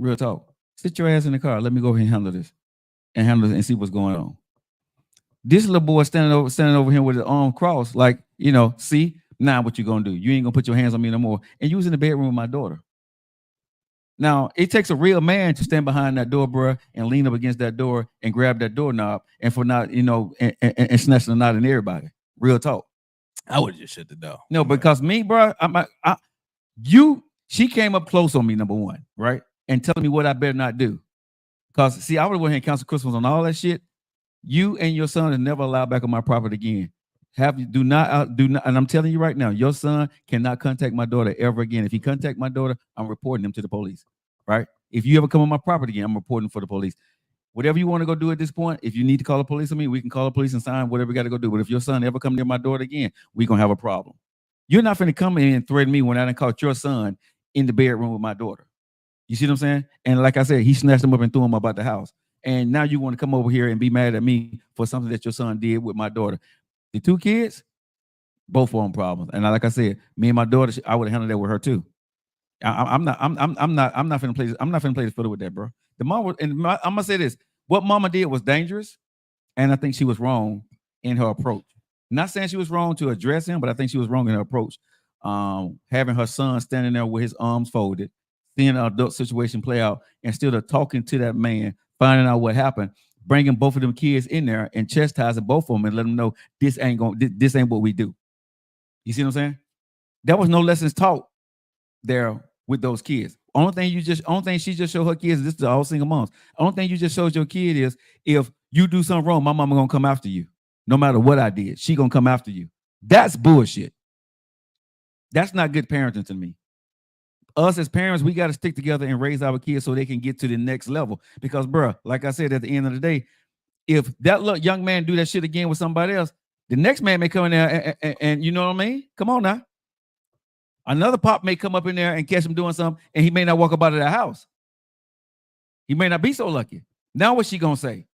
Real talk. Sit your ass in the car. Let me go ahead and handle this and see what's going on. This little boy standing over here with his arm crossed, like, see, now what you gonna do? You ain't gonna put your hands on me no more. And you was in the bedroom with my daughter. Now, it takes a real man to stand behind that door, bro, and lean up against that door and grab that doorknob and for not, and snatching the knot in everybody. Real talk. I would just shut the door. No, because me, bro, she came up close on me, number one, right? And telling me what I better not do. Because, see, I would have went ahead and cancel Christmas on all that shit. You and your son are never allowed back on my property again. Do not, and I'm telling you right now, your son cannot contact my daughter ever again. If he contact my daughter, I'm reporting him to the police, right? If you ever come on my property again, I'm reporting for the police. Whatever you want to go do at this point, if you need to call the police on me, we can call the police and sign whatever we got to go do. But if your son ever come near my daughter again, we're going to have a problem. You're not going to come in and threaten me when I done caught your son in the bedroom with my daughter. You see what I'm saying? And like I said, he snatched him up and threw him about the house. And now you want to come over here and be mad at me for something that your son did with my daughter. The two kids, both of them problems. And like I said, me and my daughter, I would have handled that with her too. I'm not finna play. I'm not finna play this fiddle with that, bro. The mom was, I'm gonna say this: what mama did was dangerous, and I think she was wrong in her approach. Not saying she was wrong to address him, but I think she was wrong in her approach. Having her son standing there with his arms folded, seeing an adult situation play out, instead of talking to that man, finding out what happened, bringing both of them kids in there and chastising both of them and let them know this ain't what we do. You see what I'm saying? There was no lessons taught there with those kids. Only thing she just showed her kids, this is all single moms. Only thing you just showed your kid is if you do something wrong, my mama gonna come after you. No matter what I did, she gonna come after you. That's bullshit. That's not good parenting to me. Us as parents, we got to stick together and raise our kids so they can get to the next level. Because, bro, like I said, at the end of the day, if that little young man do that shit again with somebody else, the next man may come in there and you know what I mean? Come on now. Another pop may come up in there and catch him doing something, and he may not walk up out of that house. He may not be so lucky. Now what's she gonna say?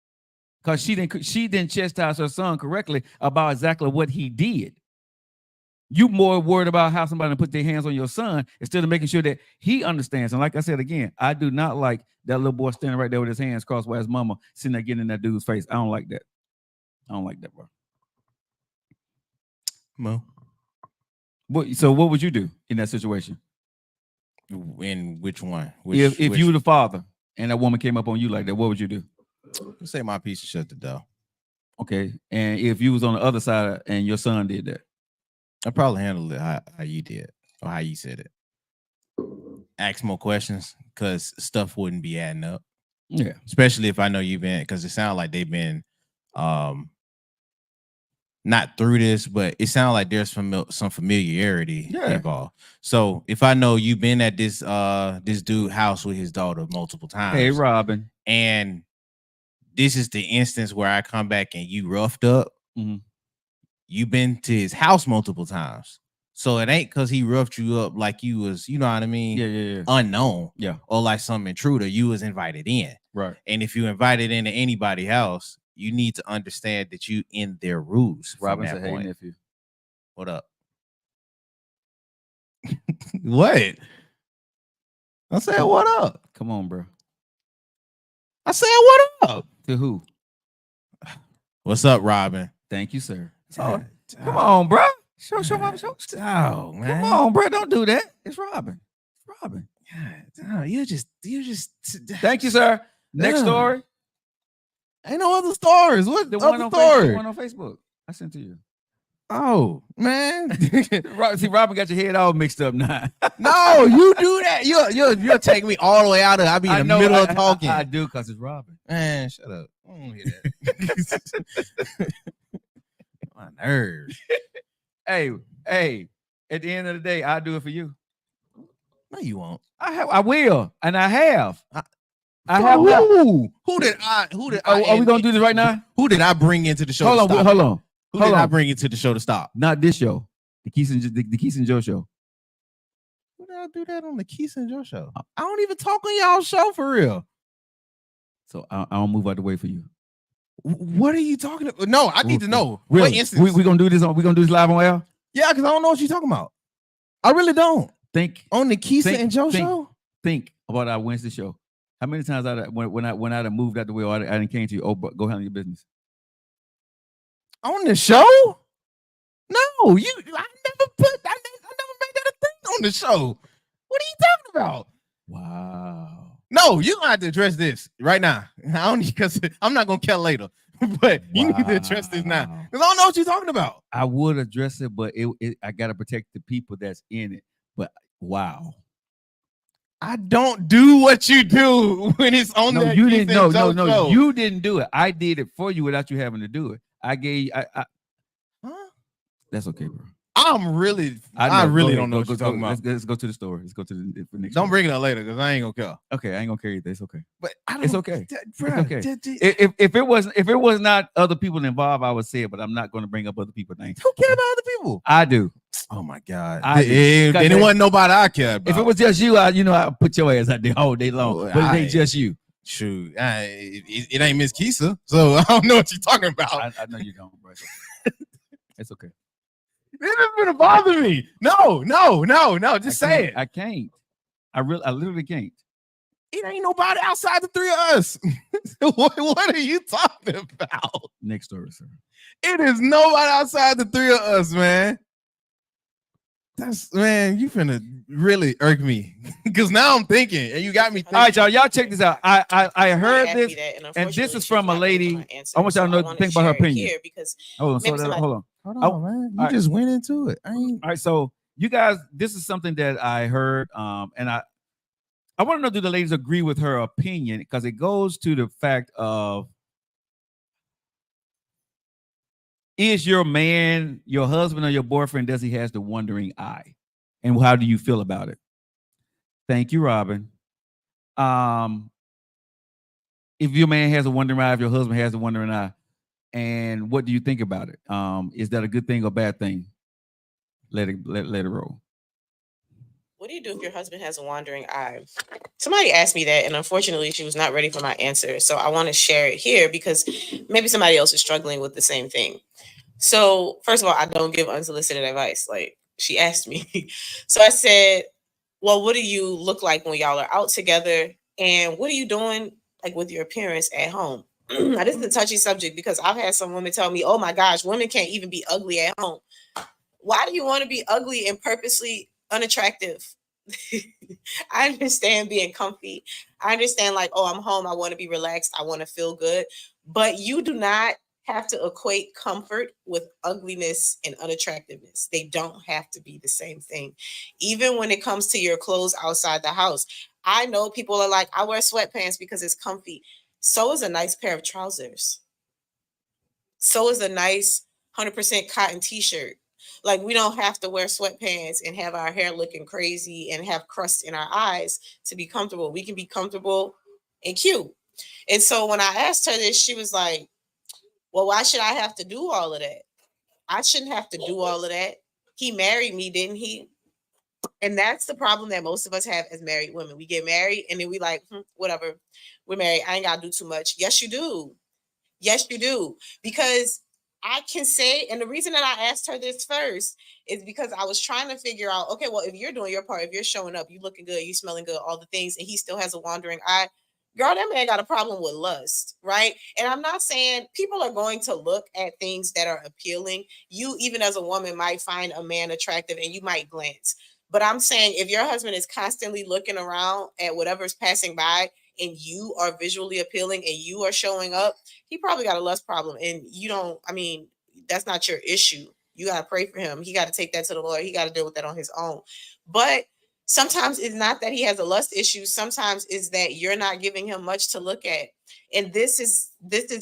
Because she didn't chastise her son correctly about exactly what he did. You more worried about how somebody put their hands on your son instead of making sure that he understands. And like I said again, I do not like that little boy standing right there with his hands crossed while his mama sitting there getting in that dude's face. I don't like that. I don't like that, bro. Mo. So what would you do in that situation? In which one? If you were the father and that woman came up on you like that, what would you do? Say my piece and shut the door. Okay. And if you was on the other side and your son did that? I probably handled it how you did or how you said it. Ask more questions because stuff wouldn't be adding up. Yeah. Especially if I know you've been, because it sounds like they've been not through this, but it sounds like there's some familiarity involved. So if I know you've been at this dude house with his daughter multiple times. Hey, Robin. And this is the instance where I come back and you roughed up. Mm-hmm. You've been to his house multiple times. So it ain't because he roughed you up like you was, you know what I mean? Yeah. Unknown. Yeah. Or like some intruder. You was invited in. Right. And if you invited into anybody's house, you need to understand that you in their rules. Robin said, hey, nephew. What up? What? I said, what up? Come on, bro. I said, what up? To who? What's up, Robin? Thank you, sir. Oh, come on, bro. Show my show. Oh, man. Come on, bro. Don't do that. It's Robin. It's Robin. God, you just. Thank you, sir. Next story. Ain't no other stories. What the other one story? The one on Facebook. I sent to you. Oh, man. See, Robin got your head all mixed up now. No, you do that. You'll take me all the way out of it. I'll be in the middle of talking. I do because it's Robin. Man, shut up. I don't hear that. My nerves. Hey, at the end of the day, I'll do it for you. No, you won't. I will, and I have. I have. Who did I? Are we gonna do this right now? Who did I bring into the show? Hold on. Who did I bring into the show to stop? Not this show. The Keith and Joe show. Who did I do that on the Keith and Joe show? I don't even talk on y'all show for real. So I'll move out the way for you. What are you talking about? No, I need to know. Really? What instance? We gonna do this live on air? Yeah, because I don't know what you're talking about. I really don't. Think on the Keith and Joe show. Think about our Wednesday show. How many times when I moved out the way, I didn't came to you. Oh, but go handle your business. On the show? No, I never made that a thing on the show. What are you talking about? Wow. No, you gonna have to address this right now. I don't because I'm not gonna care later. But you need to address this now. Because I don't know what you're talking about. I would address it, but I gotta protect the people that's in it. But wow. I don't do what you do when it's on No, that you didn't. No, show. you didn't do it. I did it for you without you having to do it. I gave. Huh? That's okay, bro. I really don't know what you're talking about. Let's go to the story. Let's go to the next. Don't bring it up later because I ain't gonna care. Okay, I ain't gonna carry it. It's okay. But it's okay. Bro, it's okay. If it was not other people involved, I would say it. But I'm not going to bring up other people's names. Who care about other people? I do. Oh my God! It wasn't nobody I care about. If it was just you, I put your ass out there all day long. But it ain't just you. Shoot, it ain't Miss Kisa, so I don't know what you're talking about. I know you don't, bro. It's okay. This is gonna bother me. No. Just say it. I can't. I literally can't. It ain't nobody outside the three of us. What are you talking about? Next story, sir. It is nobody outside the three of us, man. You finna really irk me because now I'm thinking, and you got me thinking. All right, y'all check this out. I heard this, and this is from a lady. I want y'all to know think about her opinion. Hold on, man. You just went into it. All right, so you guys, this is something that I heard, and I want to know, do the ladies agree with her opinion? Because it goes to the fact of, is your man your husband or your boyfriend? Does he has the wandering eye? And how do you feel about it? Thank you, Robin. If your man has a wandering eye, if your husband has a wandering eye, and what do you think about it? Is that a good thing or bad thing? Let it roll. What do you do if your husband has a wandering eye? Somebody asked me that, and unfortunately, she was not ready for my answer. So I want to share it here because maybe somebody else is struggling with the same thing. So first of all, I don't give unsolicited advice. Like, she asked me. So I said, well, what do you look like when y'all are out together? And what are you doing like with your appearance at home? Now, this is a touchy subject because I've had some women tell me, oh my gosh, women can't even be ugly at home. Why do you want to be ugly and purposely unattractive? I understand being comfy. I understand like, oh, I'm home. I want to be relaxed. I want to feel good. But you do not have to equate comfort with ugliness and unattractiveness. They don't have to be the same thing. Even when it comes to your clothes outside the house. I know people are like, I wear sweatpants because it's comfy. So is a nice pair of trousers. So is a nice 100% cotton t-shirt. Like, we don't have to wear sweatpants and have our hair looking crazy and have crust in our eyes to be comfortable. We can be comfortable and cute. And so when I asked her this, she was like, well, why should I have to do all of that? I shouldn't have to do all of that. He married me, didn't he? And that's the problem that most of us have as married women. We get married and then we like, whatever, we're married. I ain't got to do too much. Yes, you do. Yes, you do. Because I can say, and the reason that I asked her this first is because I was trying to figure out, okay, well, if you're doing your part, if you're showing up, you looking good, you smelling good, all the things, and he still has a wandering eye, girl, that man got a problem with lust, right? And I'm not saying people are going to look at things that are appealing. You, even as a woman, might find a man attractive and you might glance. But I'm saying if your husband is constantly looking around at whatever's passing by and you are visually appealing and you are showing up, he probably got a lust problem. And you don't, I mean, that's not your issue. You got to pray for him. He got to take that to the Lord. He got to deal with that on his own. But sometimes it's not that he has a lust issue. Sometimes it's that you're not giving him much to look at. And this is,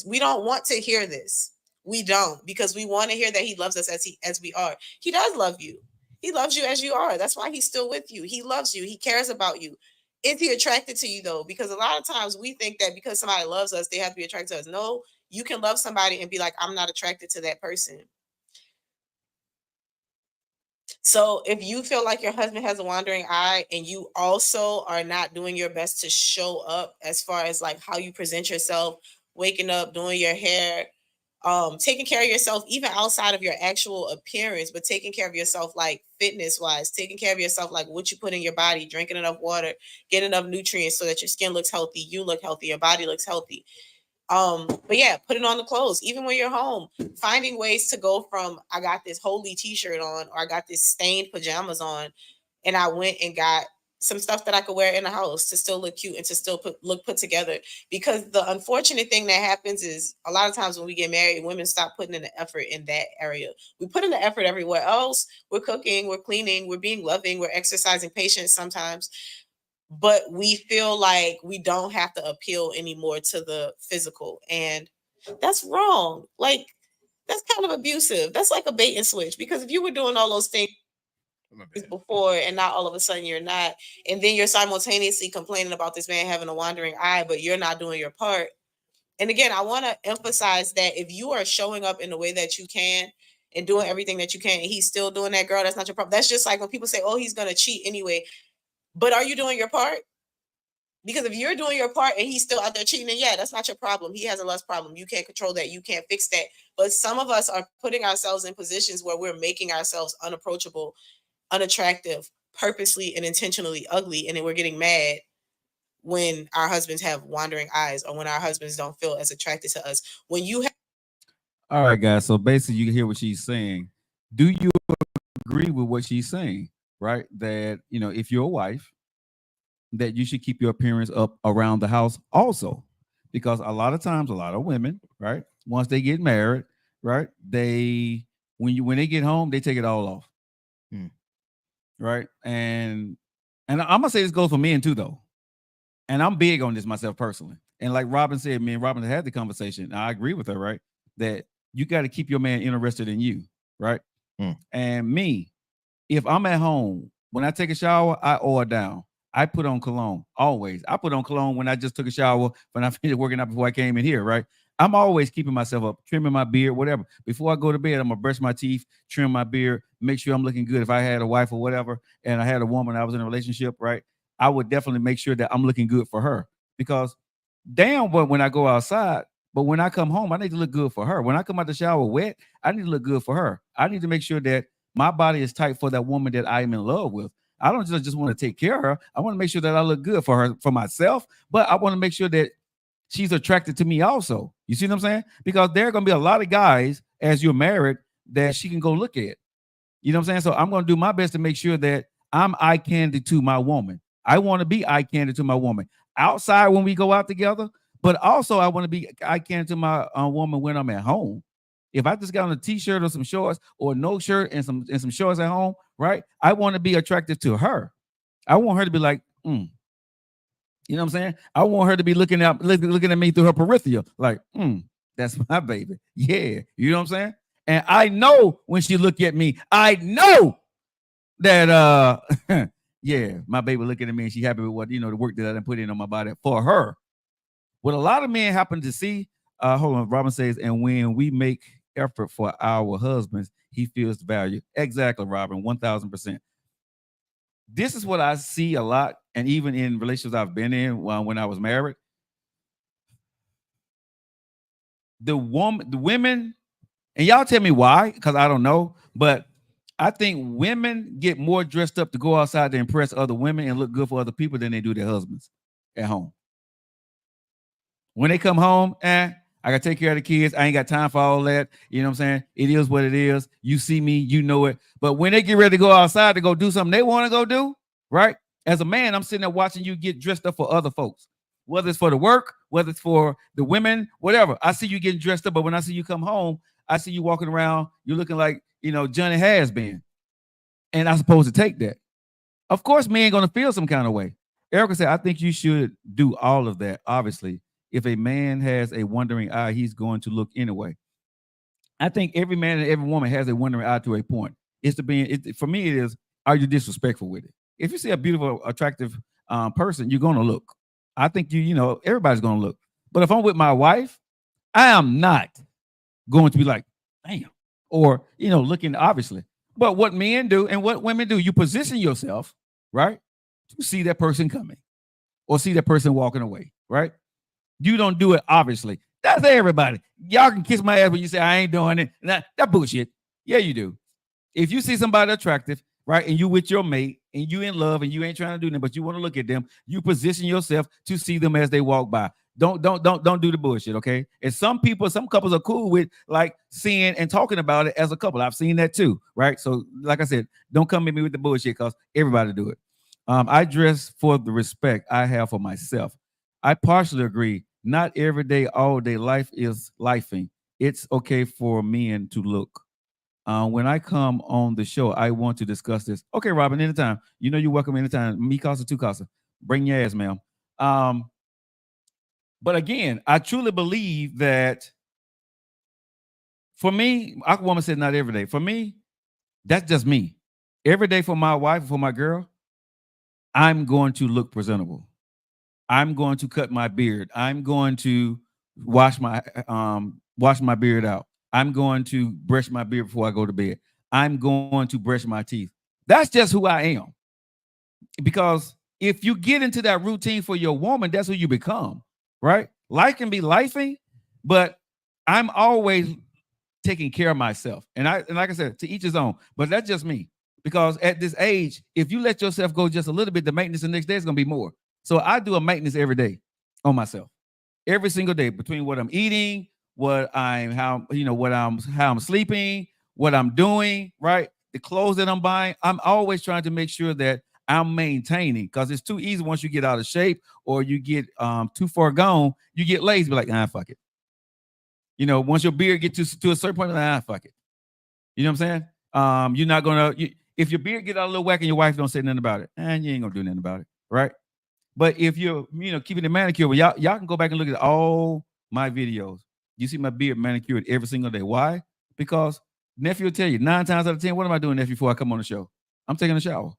we don't want to hear this. We don't, because we want to hear that he loves us as we are. He does love you. He loves you as you are. That's why he's still with you. He loves you. He cares about you. Is he attracted to you though? Because a lot of times we think that because somebody loves us, they have to be attracted to us. No, you can love somebody and be like, I'm not attracted to that person. So if you feel like your husband has a wandering eye and you also are not doing your best to show up as far as like how you present yourself, waking up, doing your hair, taking care of yourself, even outside of your actual appearance, but taking care of yourself, like fitness wise, taking care of yourself, like what you put in your body, drinking enough water, getting enough nutrients so that your skin looks healthy, you look healthy, your body looks healthy. But yeah, putting on the clothes, even when you're home, finding ways to go from, I got this holy t-shirt on, or I got this stained pajamas on, and I went and got some stuff that I could wear in the house to still look cute and to still look put together. Because the unfortunate thing that happens is a lot of times when we get married, women stop putting in the effort in that area. We put in the effort everywhere else. We're cooking, we're cleaning, we're being loving, we're exercising patience sometimes. But we feel like we don't have to appeal anymore to the physical. And that's wrong. Like, that's kind of abusive. That's like a bait and switch. Because if you were doing all those things before and now all of a sudden you're not, and then you're simultaneously complaining about this man having a wandering eye, but you're not doing your part. And again, I want to emphasize that if you are showing up in the way that you can and doing everything that you can, and he's still doing that, girl, that's not your problem. That's just like when people say, oh, he's going to cheat anyway. But are you doing your part? Because if you're doing your part and he's still out there cheating, then yeah, that's not your problem. He has a less problem. You can't control that. You can't fix that. But some of us are putting ourselves in positions where we're making ourselves unapproachable, unattractive, purposely and intentionally ugly. And then we're getting mad when our husbands have wandering eyes or when our husbands don't feel as attracted to us. When you have. All right, guys. So basically, you can hear what she's saying. Do you agree with what she's saying? Right? That, you know, if you're a wife, that you should keep your appearance up around the house also. Because a lot of times, a lot of women, right, once they get married, right, they when they get home, they take it all off. Right. And I'm gonna say this goes for men too, though. And I'm big on this myself personally. And like Robin said, me and Robin had the conversation. I agree with her, right? That you got to keep your man interested in you, right? And me, if I'm at home, when I take a shower, I oil down. I put on cologne always. I put on cologne when I just took a shower, when I finished working out before I came in here, right? I'm always keeping myself up, trimming my beard, whatever. Before I go to bed, I'm gonna brush my teeth, trim my beard, make sure I'm looking good. If I had a wife or whatever, and I had a woman, I was in a relationship, right? I would definitely make sure that I'm looking good for her. Because damn, but when I go outside, but when I come home, I need to look good for her. When I come out the shower wet, I need to look good for her. I need to make sure that my body is tight for that woman that I am in love with. I don't just want to take care of her. I want to make sure that I look good for her, for myself, but I want to make sure that she's attracted to me also. You see what I'm saying? Because there are going to be a lot of guys as you're married that she can go look at. You know what I'm saying? So I'm going to do my best to make sure that I'm eye candy to my woman. I want to be eye candy to my woman outside when we go out together, but also I want to be eye candy to my woman when I'm at home. If I just got on a t-shirt or some shorts or no shirt and some shorts at home, right? I want to be attractive to her. I want her to be like, You know what I'm saying? I want her to be looking at me through her peripheral, like, that's my baby. Yeah, you know what I'm saying? And I know when she look at me, I know that yeah, my baby looking at me and she happy with what, you know, the work that I done put in on my body for her. What a lot of men happen to see, hold on, Robin says, and when we make effort for our husbands, he feels the value. Exactly, Robin, 1000%. This is what I see a lot, and even in relationships I've been in when I was married. The women, and y'all tell me why, because I don't know, but I think women get more dressed up to go outside to impress other women and look good for other people than they do their husbands at home. When they come home, I got to take care of the kids. I ain't got time for all that. You know what I'm saying? It is what it is. You see me, you know it. But when they get ready to go outside to go do something they want to go do, right? As a man, I'm sitting there watching you get dressed up for other folks, whether it's for the work, whether it's for the women, whatever. I see you getting dressed up, but when I see you come home, I see you walking around, you're looking like, you know, Johnny has been. And I'm supposed to take that. Of course, me ain't going to feel some kind of way. Erica said, I think you should do all of that, obviously. If a man has a wandering eye, he's going to look anyway. I think every man and every woman has a wandering eye to a point. For me, it is, are you disrespectful with it? If you see a beautiful, attractive person, you're going to look. I think everybody's going to look. But if I'm with my wife, I am not going to be like, damn, or, looking obviously. But what men do and what women do, you position yourself, right, to see that person coming or see that person walking away, right? You don't do it, obviously. That's everybody. Y'all can kiss my ass when you say, I ain't doing it. That bullshit. Yeah, you do. If you see somebody attractive, right, and you with your mate, and you in love, and you ain't trying to do nothing, but you want to look at them, you position yourself to see them as they walk by. Don't do the bullshit, okay? And some couples are cool with like seeing and talking about it as a couple. I've seen that too, right? So, like I said, don't come at me with the bullshit because everybody do it. I dress for the respect I have for myself. I partially agree. Not every day, all day life is lifing. It's okay for men to look. When I come on the show, I want to discuss this. Okay, Robin, anytime. You know you're welcome anytime. Me casa, two casa. Bring your ass, ma'am. But again, I truly believe that for me, Aquawoman said not every day. For me, that's just me. Every day for my wife, for my girl, I'm going to look presentable. I'm going to cut my beard. I'm going to wash my beard out. I'm going to brush my beard before I go to bed. I'm going to brush my teeth. That's just who I am. Because if you get into that routine for your woman, that's who you become, right? Life can be lifing, but I'm always taking care of myself. And like I said, to each his own. But that's just me. Because at this age, if you let yourself go just a little bit, the maintenance the next day is going to be more. So I do a maintenance every day on myself, every single day, between what I'm eating, how I'm sleeping, what I'm doing, right? The clothes that I'm buying. I'm always trying to make sure that I'm maintaining, because it's too easy once you get out of shape or you get too far gone, you get lazy, be like, fuck it. Once your beard gets to a certain point, fuck it. You know what I'm saying? You're not gonna. If your beard get out a little whack and your wife don't say nothing about it, and you ain't gonna do nothing about it, right? But if you're, keeping it manicured, well, y'all can go back and look at all my videos. You see my beard manicured every single day. Why? Because nephew will tell you 9 times out of 10, what am I doing, nephew, before I come on the show? I'm taking a shower,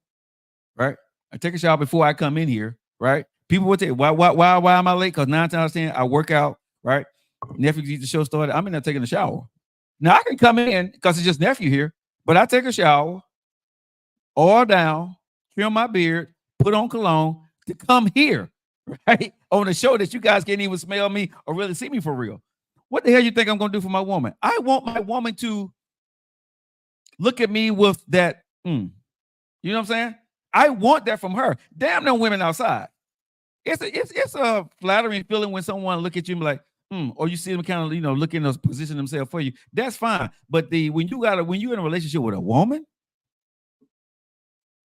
right? I take a shower before I come in here, right? People will tell you, why am I late? Because 9 times out of 10, I work out, right? Nephew gets the show started. I'm in there taking a shower. Now I can come in because it's just nephew here, but I take a shower, oil down, trim my beard, put on cologne to come here, right? On the show that you guys can't even smell me or really see me for real. What the hell you think I'm going to do for my woman? I want my woman to look at me with that, you know what I'm saying? I want that from her. Damn them women outside. It's a flattering feeling when someone look at you and be like, or you see them kind of, looking to position themselves for you. That's fine. But when you're in a relationship with a woman,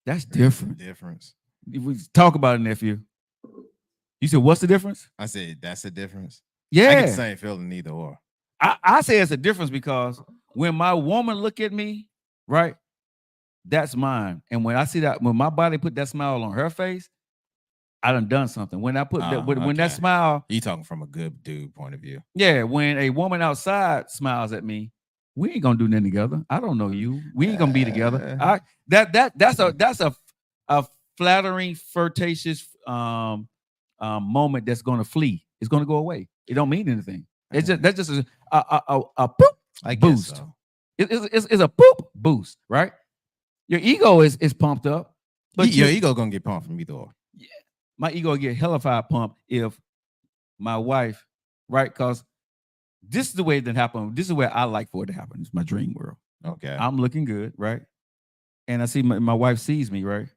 that's different. Difference. We talk about it, nephew. You said, what's the difference? I said, that's the difference. Yeah. I get the same feeling either or. I say it's a difference because when my woman look at me, right, that's mine. And when I see that, when my body put that smile on her face, I done something. When I put when that smile. You talking from a good dude point of view. Yeah, when a woman outside smiles at me, we ain't gonna do nothing together. I don't know you. We ain't gonna be together. That's a flattering, flirtatious moment that's gonna flee. It's gonna go away. It don't mean anything. It's just a poop boost. So. It's a poop boost, right? Your ego is pumped up, but your ego gonna get pumped from either or. Yeah, my ego get hellified pumped if my wife, right? Because this is the way that happened. This is where I like for it to happen. It's my dream world. Okay, I'm looking good, right? And I see my wife sees me, right?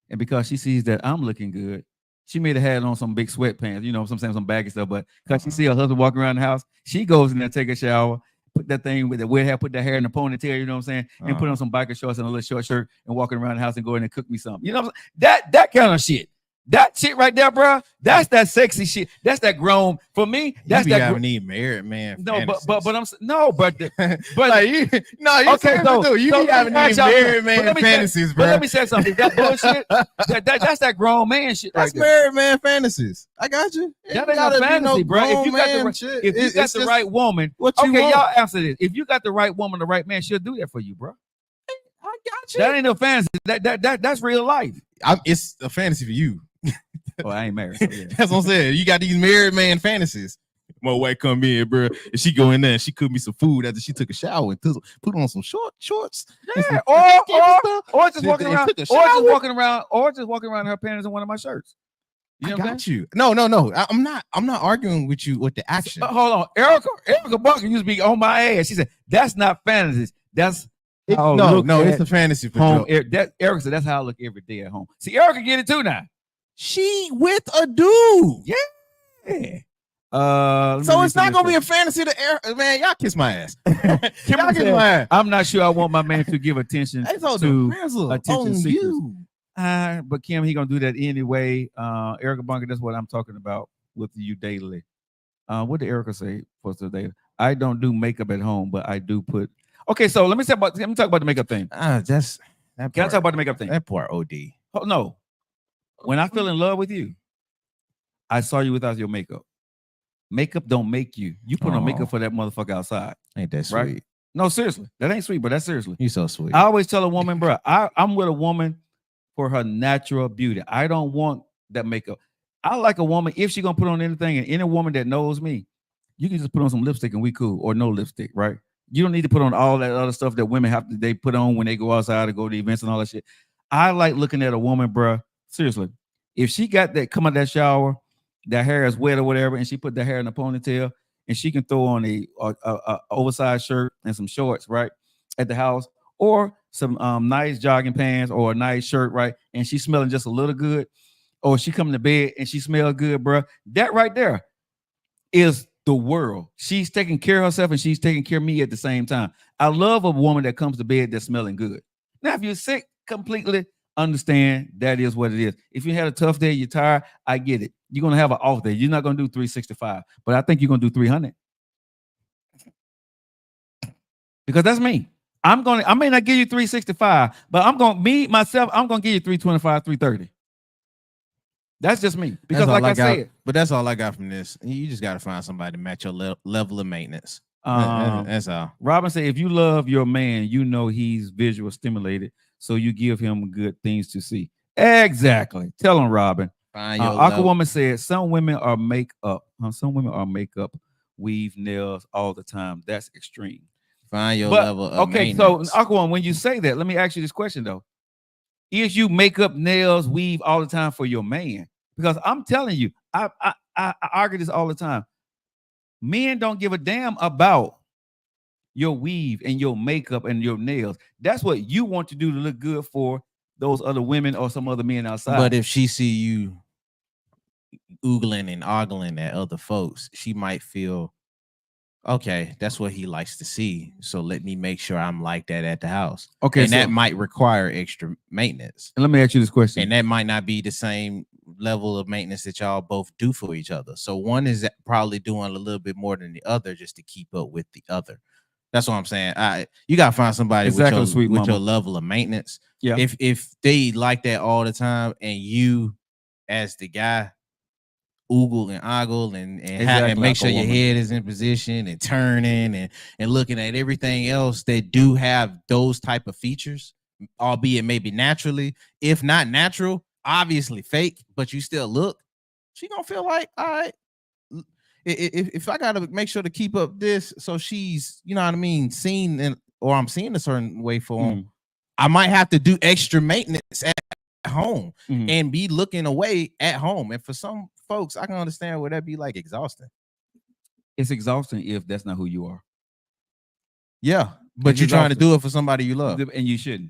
And because she sees that I'm looking good, she may have had on some big sweatpants, sometimes some baggy stuff, but because she see her husband walking around the house, she goes in there, take a shower, put that thing with the wet hair, put that hair in the ponytail, you know what I'm saying? And put on some biker shorts and a little short shirt and walking around the house and go in and cook me something. You know what I'm saying? That kind of shit. That shit right there, bro. That's that sexy shit. That's that grown. For me, that's that. Need married man. No, but I'm no, but like you okay. So you be having these married man fantasies, bro. But let me say something. That bullshit. That's that grown man shit. That's right married man fantasies. I got you. That ain't no fantasy, bro. If you got the right woman, okay, y'all answer this. If you got the right woman, the right man, she'll do that for you, bro. I got you. That ain't no fantasy. That's real life. It's a fantasy for you. Oh, I ain't married. So yeah. That's what I'm saying. You got these married man fantasies. My wife come in, bro, and she go in there and she cook me some food after she took a shower and put on some shorts. Yeah, or just walking around, or just walking around her panties in one of my shirts. You know got you. No. I'm not arguing with you with the action. Hold on, Erica Bunker used to be on my ass. She said that's not fantasies. That's it's a fantasy for home. Erica said that's how I look every day at home. See, Erica get it too now. She with a dude. Yeah. So it's not gonna be a fantasy to Erica. Man, y'all kiss my ass. Y'all kiss my ass. I'm not sure I want my man to give attention to attention seekers. But Kim, he gonna do that anyway. Erica Bunker, that's what I'm talking about with you daily. What did Erica say for today? I don't do makeup at home, but I do put. Okay, so let me talk about the makeup thing. That's that. Can I talk about the makeup thing? That poor OD. Oh, no, when I fell in love with you, I saw you without your makeup. Makeup don't make you. You put on makeup for that motherfucker outside. Ain't that sweet? Right? No, seriously, that ain't sweet, but that's seriously. You so sweet. I always tell a woman, bro, I'm with a woman for her natural beauty. I don't want that makeup. I like a woman if she gonna put on anything, and any woman that knows me, you can just put on some lipstick and we cool, or no lipstick, right? You don't need to put on all that other stuff that women they put on when they go outside to go to events and all that shit. I like looking at a woman, bro. Seriously, if she got that come out that shower, that hair is wet or whatever, and she put the hair in a ponytail, and she can throw on a oversized shirt and some shorts, right, at the house, or some nice jogging pants or a nice shirt, right, and she's smelling just a little good, or she come to bed and she smells good, bro. That right there is the world. She's taking care of herself and she's taking care of me at the same time. I love a woman that comes to bed that's smelling good. Now, if you're sick, completely understand that is what it is. If you had a tough day, you're tired, I get it. You're going to have an off day. You're not going to do 365, but I think you're going to do 300. Because that's me. I may not give you 365, but I'm going to give you 325, 330. That's just me. Because like I said, but that's all I got from this. You just got to find somebody to match your level of maintenance. That's all. Robin said, if you love your man, you know he's visual stimulated, so you give him good things to see. Exactly. Tell him, Robin. Aquawoman said, some women are makeup. Some women are makeup, weave, nails all the time. That's extreme. Find your level of maintenance. So Aquawoman, when you say that, let me ask you this question though. Is you makeup, nails, weave all the time for your man? Because I'm telling you, I argue this all the time. Men don't give a damn about your weave and your makeup and your nails. That's what you want to do to look good for those other women or some other men outside. But if she see you oogling and ogling at other folks, she might feel, okay, that's what he likes to see. So let me make sure I'm like that at the house. Okay. And that might require extra maintenance. And let me ask you this question. And that might not be the same level of maintenance that y'all both do for each other. So one is probably doing a little bit more than the other just to keep up with the other. That's what I'm saying. You gotta find somebody with your level of maintenance. Yeah. If they like that all the time, and you, as the guy, oogle and ogle and make sure your head is in position and turning and looking at everything else that do have those type of features, albeit maybe naturally, if not natural, obviously fake, but you still look, she gonna feel like, all right, if I gotta make sure to keep up this, so she's, you know what I mean, seen or I'm seeing a certain way for him, I might have to do extra maintenance at home and be looking away at home. And for some folks, I can understand where that'd be like exhausting. It's exhausting if that's not who you are. Yeah, but you're trying to do it for somebody you love, and you shouldn't.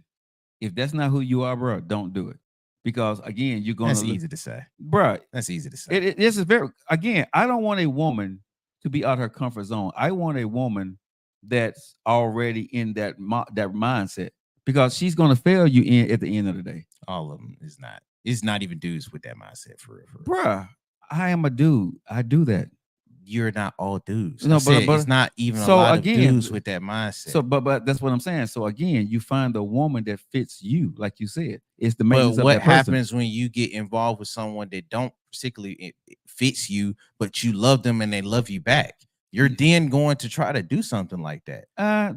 If that's not who you are, bro, don't do it. Because again, you're going. That's easy to say, bro. That's easy to say. This is very. Again, I don't want a woman to be out of her comfort zone. I want a woman that's already in that mindset, because she's going to fail you in at the end of the day. All of them is not. It's not even dudes with that mindset for real. Bruh, I am a dude. I do that. You're not all dudes. No, but it's not even a lot of dudes with that mindset. So, but that's what I'm saying. So again, you find a woman that fits you, like you said. It's the maintenance of that person. What happens when you get involved with someone that don't particularly fits you, but you love them and they love you back? You're then going to try to do something like that.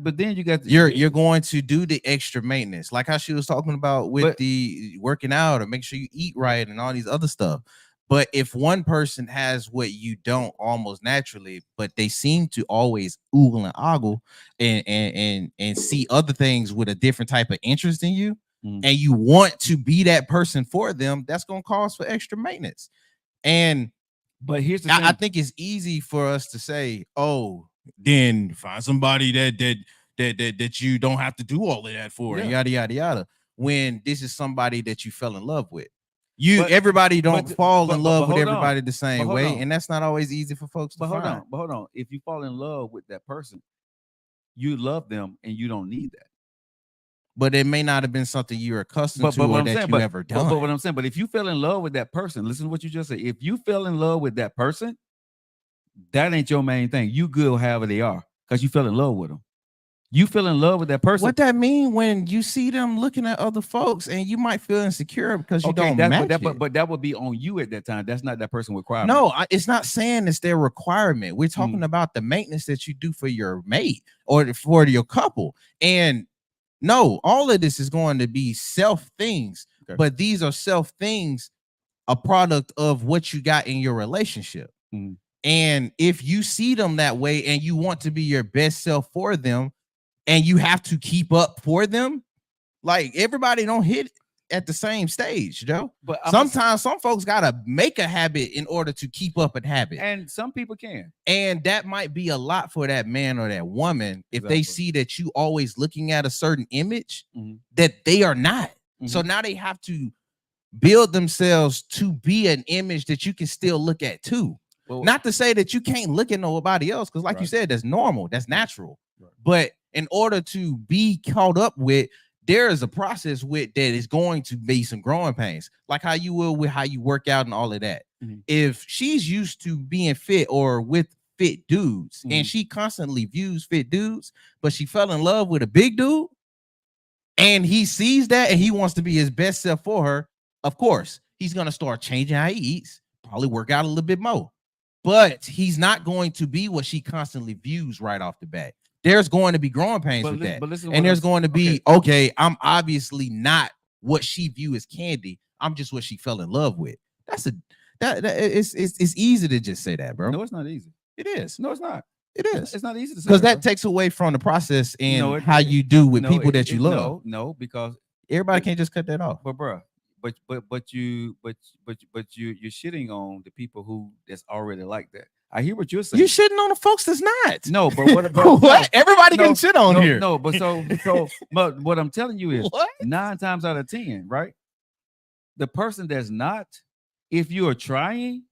But then you got you're going to do the extra maintenance, like how she was talking about with the working out or make sure you eat right and all these other stuff. But if one person has what you don't almost naturally, but they seem to always oogle and ogle and see other things with a different type of interest in you, and you want to be that person for them, that's going to cause for extra maintenance. But here's the thing. I think it's easy for us to say, oh, then find somebody that you don't have to do all of that for, and yada yada yada. When this is somebody that you fell in love with. Everybody don't fall in love with everybody the same way, and that's not always easy for folks to find. But hold on. If you fall in love with that person, you love them and you don't need that. but it may not have been something you're accustomed to or that you ever done. But what I'm saying, but if you fell in love with that person, listen to what you just said. If you fell in love with that person, that ain't your main thing. You good however they are because you fell in love with them. You fell in love with that person. What that mean when you see them looking at other folks and you might feel insecure because you don't match it. But that would be on you at that time. That's not that person requirement. No, it's not saying it's their requirement. We're talking about the maintenance that you do for your mate or for your couple. And no, all of this is going to be self things, but these are self things, a product of what you got in your relationship. And if you see them that way and you want to be your best self for them, and you have to keep up for them, like everybody don't hit at the same stage, Joe. But sometimes some folks gotta make a habit in order to keep up a habit, and some people can. And that might be a lot for that man or that woman if they see that you always looking at a certain image that they are not. So now they have to build themselves to be an image that you can still look at too. Well, not to say that you can't look at nobody else, because like you said, that's normal, that's natural. But in order to be caught up with, there is a process with that is going to be some growing pains, like how you will with how you work out and all of that. If she's used to being fit or with fit dudes and she constantly views fit dudes, but she fell in love with a big dude and he sees that and he wants to be his best self for her, of course, he's going to start changing how he eats, probably work out a little bit more, but he's not going to be what she constantly views right off the bat. There's going to be growing pains with that. And there's going to be, okay, I'm obviously not what she view as candy. I'm just what she fell in love with. It's easy to just say that, bro. No, it's not easy. It is. No, it's not. It is. It's not easy to say. Because that takes away from the process and how you do with people that you love. No, because everybody can't just cut that off. But bro, but you're shitting on the people who that's already like that. I hear what you're saying. You're shitting on the folks that's not. No, but what about what? Everybody can shit on here. No, but but what I'm telling you is 9 times out of 10, right? The person that's not, if you are trying,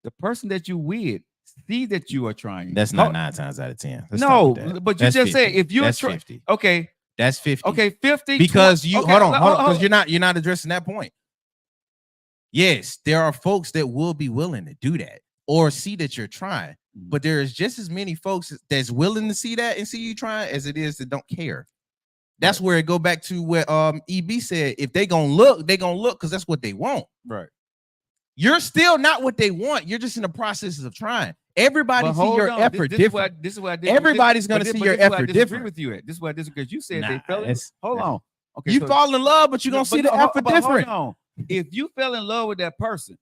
the person that you with see that you are trying. That's not 9 times out of 10. No, but you just said if you're 50. Okay. That's 50. Okay, 50. Because 20, you okay, hold on, because you're not addressing that point. Yes, there are folks that will be willing to do that or see that you're trying, but there is just as many folks that's willing to see that and see you trying as it is that don't care. That's where it go back to what EB said. If they gonna look because that's what they want. Right. You're still not what they want. You're just in the process of trying. Everybody see your effort different. This is what everybody's gonna see your effort different. With you at this is what this because you said they fell in. Hold on. Okay, you fall in love, but you're gonna see the effort different. Hold on. If you fell in love with that person,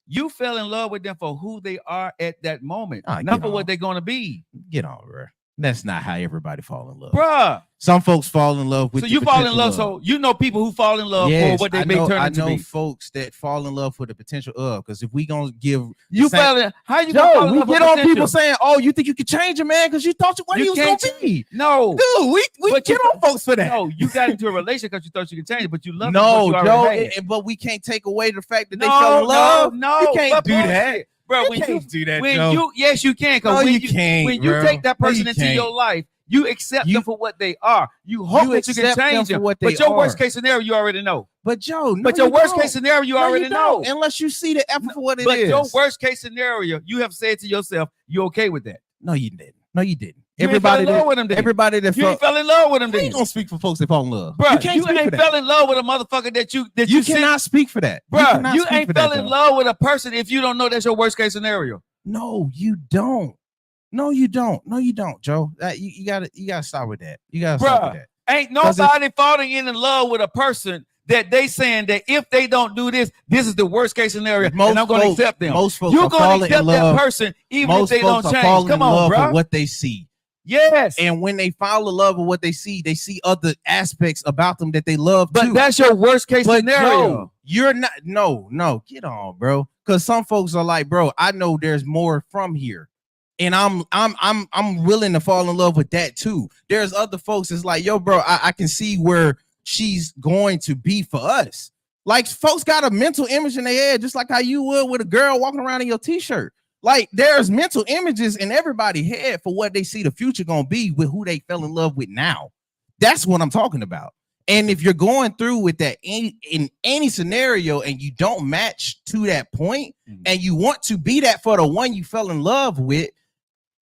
you fell in love with them for who they are at that moment, not for what they're gonna be. Get on, bro. That's not how everybody fall in love, bruh. Some folks fall in love with. So you fall in love. So you know people who fall in love for what they may turn into be. I know folks that fall in love for the potential of. Because if we gonna give fell in, how you Joe, we get on people saying, "Oh, you think you could change a man because you thought what he was gonna be?" No, dude, we get on folks for that. No, you got into a relationship because you thought you could change it, but you love. No, Joe, but we can't take away the fact that they fell in love. No, you can't do that. Bro, when you do that, yes, you can. No, you can't. When you take that person into your life, you accept them for what they are. You hope that you can change them. But your worst case scenario, you already know. But Joe, but your worst case scenario, you already know. Unless you see the effort for what it is. But your worst case scenario, you have said to yourself, "You okay with that?" No, you didn't. No, you didn't. Everybody that fell in love with him. You ain't gonna speak for folks that fall in love, bro. You ain't fell in love with a motherfucker that you cannot speak for that, bro. You ain't fell in love with a person if you don't know that's your worst case scenario. No, you don't. No, you don't. No, you don't, Joe. You gotta stop with that. You gotta stop with that. Ain't nobody falling in love with a person that they saying that if they don't do this, this is the worst case scenario, and I'm going to accept them. Most folks you're going to accept that person even if they don't change. Come on, bro. What they see. Yes. And when they fall in love with what they see other aspects about them that they love too. But that's your worst case scenario. No, you're not. No, get on, bro. Because some folks are like, bro, I know there's more from here. And I'm willing to fall in love with that too. There's other folks that's like, yo, bro, I can see where she's going to be for us. Like, folks got a mental image in their head, just like how you would with a girl walking around in your t-shirt. Like, there's mental images in everybody's head for what they see the future gonna be with who they fell in love with now. That's what I'm talking about. And if you're going through with that in any scenario and you don't match to that point, and you want to be that for the one you fell in love with,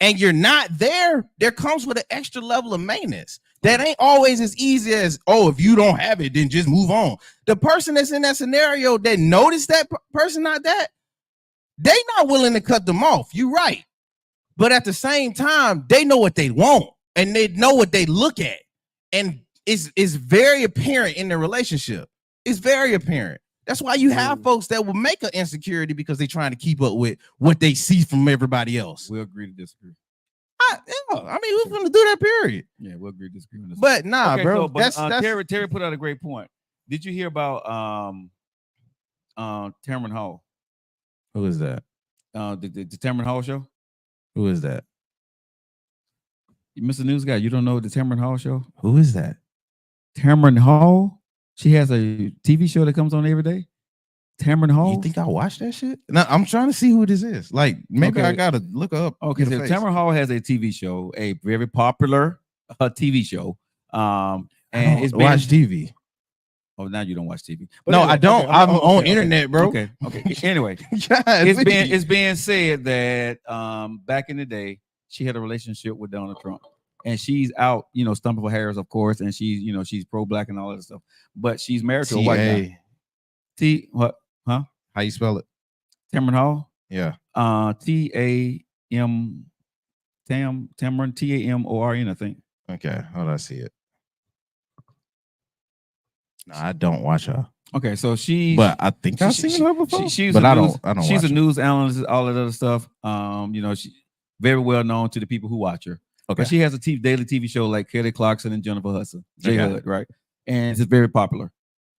and you're not there, there comes with an extra level of maintenance. That ain't always as easy as, oh, if you don't have it, then just move on. The person that's in that scenario that noticed that person not that, they not willing to cut them off. You're right. But at the same time, they know what they want and they know what they look at. And it's very apparent in the relationship. It's very apparent. That's why you have folks that will make an insecurity because they're trying to keep up with what they see from everybody else. We'll agree to disagree. I mean, who's going to do that, period? Yeah, we'll agree to disagree on this. But nah, okay, bro. So, but, that's Terry put out a great point. Did you hear about Tamron Hall? Who is that? The Tamron Hall show? Who is that? You Mr. News Guy, you don't know the Tamron Hall show? Who is that? Tamron Hall? She has a TV show that comes on every day. Tamron Hall? You think I watch that shit? No, I'm trying to see who this is. Like, maybe Okay. I gotta look her up. Okay, so Tamron Hall has a TV show, a very popular TV show. And it's been, watch TV. Oh, now you don't watch TV. No, anyway, I don't. okay, I'm okay, on okay, internet, bro. Okay. Anyway, God, it's being said that back in the day, she had a relationship with Donald Trump. And she's out, stumping for Harris, of course, and she's pro-black and all that stuff. But she's married to a white guy. What? Huh? How you spell it? Tamron Hall? Yeah. Tamron, Tamorn, I think. Okay, hold on, I see it. No, I don't watch her. Okay, so she. But I think I've seen her before. She's but a I news, don't. She's watch a news analyst, all that other stuff. She very well known to the people who watch her. Okay. But she has a daily TV show like Kelly Clarkson and Jennifer Hudson, J Okay. Hud, right? And it's very popular.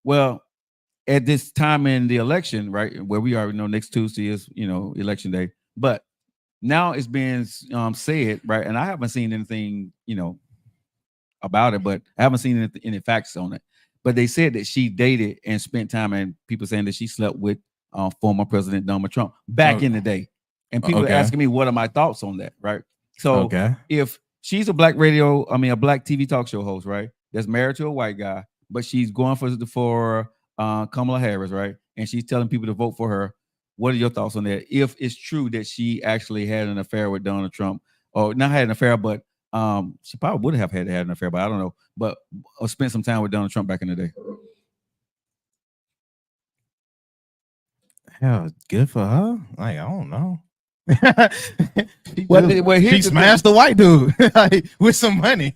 Well, at this time in the election, right, where we are, next Tuesday is, election day. But now it's being said, right, and I haven't seen anything, about it, but I haven't seen any facts on it. But they said that she dated and spent time, and people saying that she slept with former President Donald Trump back in the day. And people are asking me, what are my thoughts on that, right? So if she's a black TV talk show host, right, that's married to a white guy, but she's going for Kamala Harris, right, and she's telling people to vote for her, what are your thoughts on that? If it's true that she actually had an affair with Donald Trump, or not had an affair, but she probably would have had an affair, but I don't know, but spent some time with Donald Trump back in the day. Hell, good for her. Like, I don't know. He smashed the white dude like, with some money.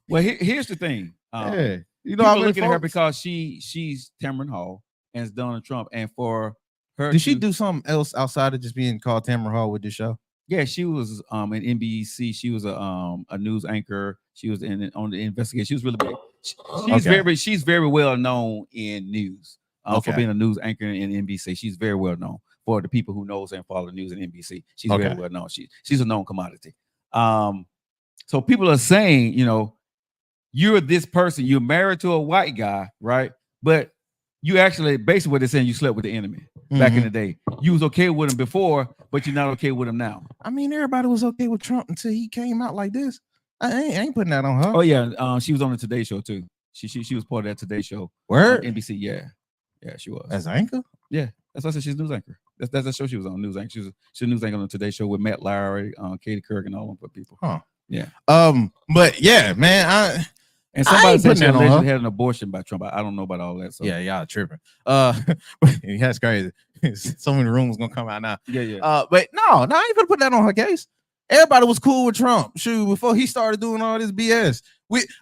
Well, here's the thing. Yeah. People are looking at her because she's Tamron Hall and it's Donald Trump, and for her, did she do something else outside of just being called Tamron Hall with this show? Yeah, she was in NBC. She was a news anchor. She was on the investigation. She was really big. She's very well known in news for being a news anchor in NBC. She's very well known for the people who knows and follow the news in NBC. She's very well known. She's a known commodity. So people are saying, you're this person. You're married to a white guy, right? But you actually, basically what they're saying, you slept with the enemy back in the day. You was okay with him before, but you're not okay with him now. I mean, everybody was okay with Trump until he came out like this. I ain't putting that on her. Oh yeah, she was on the Today Show too. She was part of that Today Show. Word? NBC, yeah, she was. As an anchor? Yeah, that's why I said she's a news anchor. That's the show she was on, news anchor. She's a news anchor on the Today Show with Matt Lauer, Katie Couric, and all them people. Huh? Yeah. But yeah, man, and somebody said she allegedly had an abortion by Trump. I don't know about all that. So yeah, y'all tripping. That's crazy. So many rumors gonna come out now. Yeah. But no, I ain't gonna put that on her case. Everybody was cool with Trump. Shoot, before he started doing all this BS.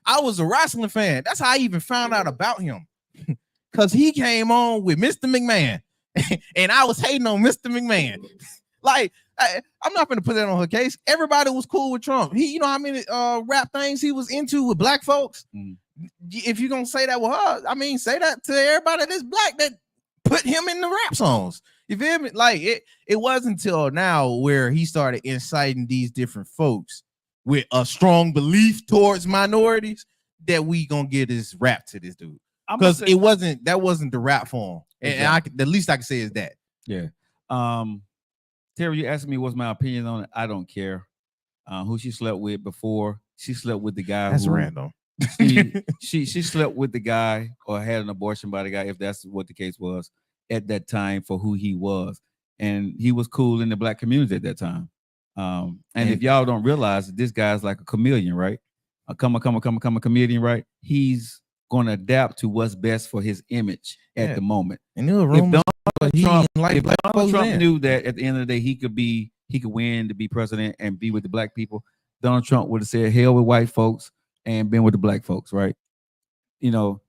I was a wrestling fan. That's how I even found out about him. Cause he came on with Mr. McMahon, and I was hating on Mr. McMahon. Like, I'm not gonna put that on her case. Everybody was cool with Trump. He, how many rap things he was into with black folks. If you're gonna say that with her, I mean, say that to everybody that's black that put him in the rap songs. You feel me? Like it wasn't until now where he started inciting these different folks with a strong belief towards minorities that we gonna get this rap to this dude. Because that wasn't the rap form. And the least I can say is that. Yeah. Terry, you asked me what's my opinion on it. I don't care who she slept with before. She slept with the guy. That's random. she slept with the guy or had an abortion by the guy, if that's what the case was at that time for who he was. And he was cool in the black community at that time. And if y'all don't realize, this guy's like a chameleon, right? A chameleon, right? He's going to adapt to what's best for his image at the moment. And there were rumors if Donald Trump knew that at the end of the day he could win to be president and be with the black people, Donald Trump would have said hell with white folks and been with the black folks, right? You know,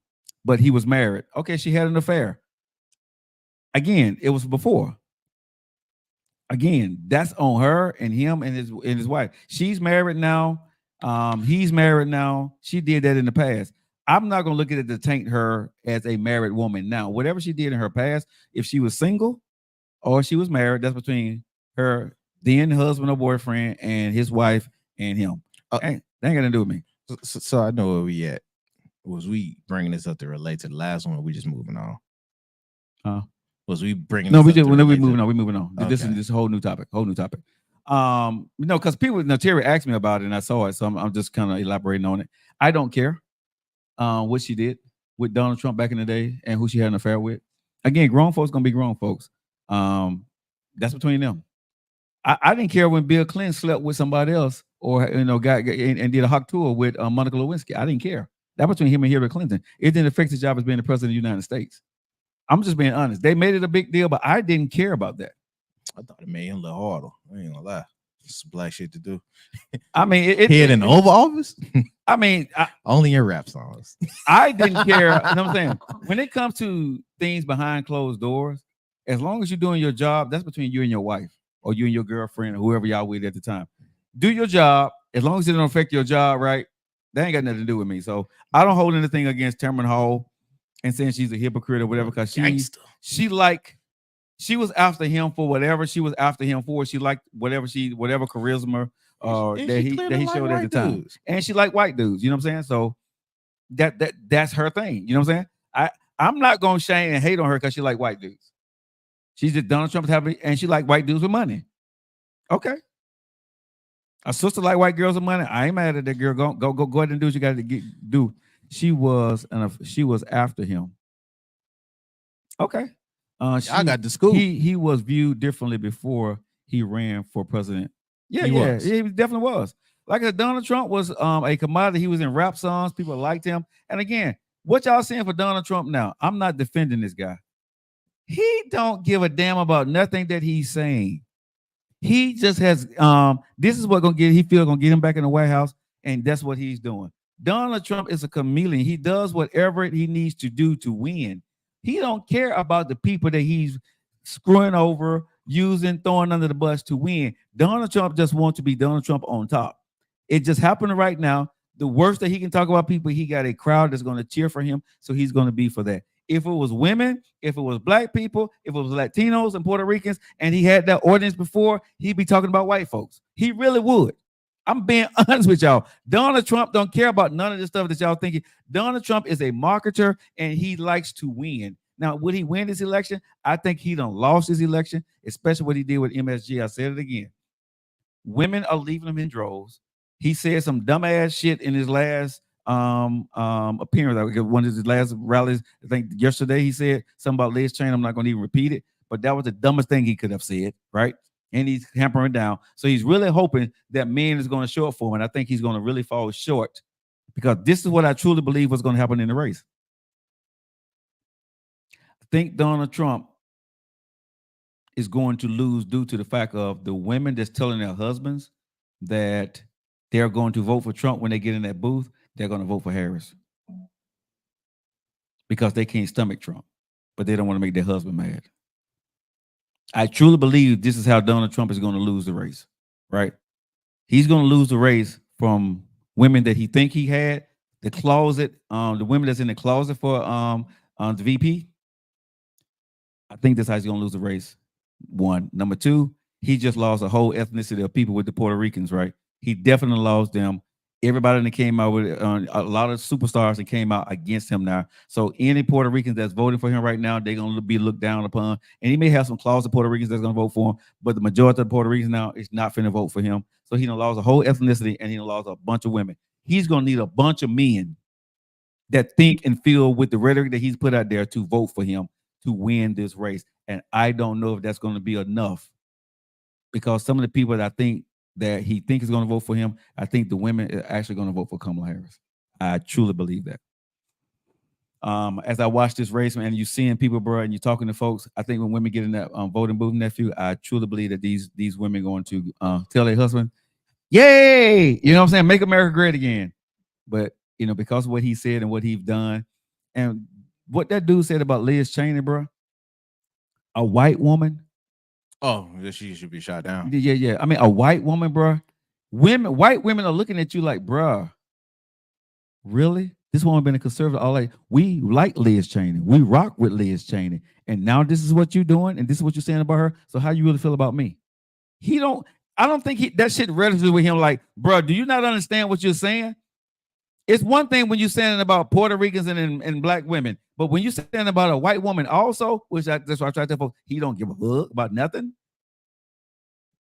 but he was married. Okay, she had an affair. Again, it was before. Again, that's on her and him and his wife. She's married now. He's married now. She did that in the past. I'm not gonna look at it to taint her as a married woman now. Whatever she did in her past, if she was single or she was married, that's between her then husband or boyfriend and his wife and him. That ain't got nothing to do with me. So I know where we at. Was we bringing this up to relate to the last one, or we just moving on? Was we bringing? No, we're moving on. We're moving on. Okay. This is a whole new topic. Because people, Terry asked me about it and I saw it, so I'm just kind of elaborating on it. I don't care what she did with Donald Trump back in the day and who she had an affair with. Again, grown folks gonna be grown folks. That's between them. I didn't care when Bill Clinton slept with somebody else or got and did a hot tour with Monica Lewinsky. I didn't care. That between him and Hillary Clinton. It didn't affect his job as being the president of the United States. I'm just being honest. They made it a big deal, but I didn't care about that. I thought it made him a little harder. I ain't gonna lie. It's some black shit to do. I mean, it in the Oval Office. I mean, only in rap songs. I didn't care. You know what I'm saying? When it comes to things behind closed doors, as long as you're doing your job, that's between you and your wife or you and your girlfriend or whoever y'all with at the time. Do your job. As long as it don't affect your job, right? That ain't got nothing to do with me. So I don't hold anything against Tamron Hall and saying she's a hypocrite or whatever, because she was after him for whatever she was after him for. She liked whatever charisma that he showed at the time. Dudes. And she liked white dudes, you know what I'm saying? So that's her thing. You know what I'm saying? I'm not gonna shame and hate on her because she like white dudes. She's just Donald Trump's happy and she like white dudes with money. Okay. A sister like white girls with money. I ain't mad at that girl. Go ahead and do what you got to do. She was after him. Okay. I got the scoop. He was viewed differently before he ran for president. He definitely was. Like I said, Donald Trump was a commodity. He was in rap songs. People liked him. And again, what y'all saying for Donald Trump now? I'm not defending this guy. He don't give a damn about nothing that he's saying. He just has this is what gonna get him back in the White House, and that's what he's doing. Donald Trump is a chameleon. He does whatever he needs to do to win. He don't care about the people that he's screwing over, throwing under the bus to win. Donald Trump just wants to be Donald Trump on top. It just happened right now. The worst that he can talk about people, he got a crowd that's going to cheer for him, so he's going to be for that. If it was women, if it was black people, if it was Latinos and Puerto Ricans, and he had that audience before, he'd be talking about white folks. He really would. I'm being honest with y'all. Donald Trump don't care about none of this stuff that y'all thinking. Donald Trump is a marketer and he likes to win. Now, would he win this election? I think he done lost his election, especially what he did with MSG. I said it again. Women are leaving him in droves. He said some dumbass shit in his last appearance. I one of his last rallies. I think yesterday he said something about Liz Cheney. I'm not going to even repeat it, but that was the dumbest thing he could have said, right? And he's hampering down. So he's really hoping that men is going to show up for him. And I think he's going to really fall short, because this is what I truly believe was going to happen in the race. I think Donald Trump is going to lose due to the fact of the women that's telling their husbands that they're going to vote for Trump when they get in that booth. They're going to vote for Harris because they can't stomach Trump, but they don't want to make their husband mad. I truly believe this is how Donald Trump is going to lose the race, right? He's going to lose the race from women that he think he had, the closet, the women that's in the closet for the VP. I think that's how he's going to lose the race. One. Number two, he just lost a whole ethnicity of people with the Puerto Ricans, right? He definitely lost them. Everybody that came out with a lot of superstars that came out against him now. So any Puerto Ricans that's voting for him right now, they're going to be looked down upon. And he may have some closet Puerto Ricans that's going to vote for him, but the majority of the Puerto Ricans now is not finna vote for him. So he done lost a whole ethnicity and he done lost a bunch of women. he's going to need a bunch of men that think and feel with the rhetoric that he's put out there to vote for him to win this race. And I don't know if that's going to be enough, because some of the people that I think that he thinks is going to vote for him, I think the women are actually going to vote for Kamala Harris. I truly believe that. As I watch this race, man, you seeing people, bro, and you're talking to folks, I think when women get in that voting booth, nephew, I truly believe that these women going to tell their husband, yay, you know what I'm saying, make America great again. But, you know, because of what he said and what he's done, and what that dude said about Liz Cheney, bro, a white woman. Oh, she should be shot down. Yeah. I mean, a white woman, bro. White women are looking at you like, bro, really? This woman been a conservative all like, we like Liz Cheney. We rock with Liz Cheney. And now this is what you're doing, and this is what you're saying about her. So how you really feel about me? I don't think that shit registers with him like, bro, do you not understand what you're saying? It's one thing when you're saying about Puerto Ricans and black women, but when you're saying about a white woman also, that's why I try to tell folks, he don't give a fuck about nothing.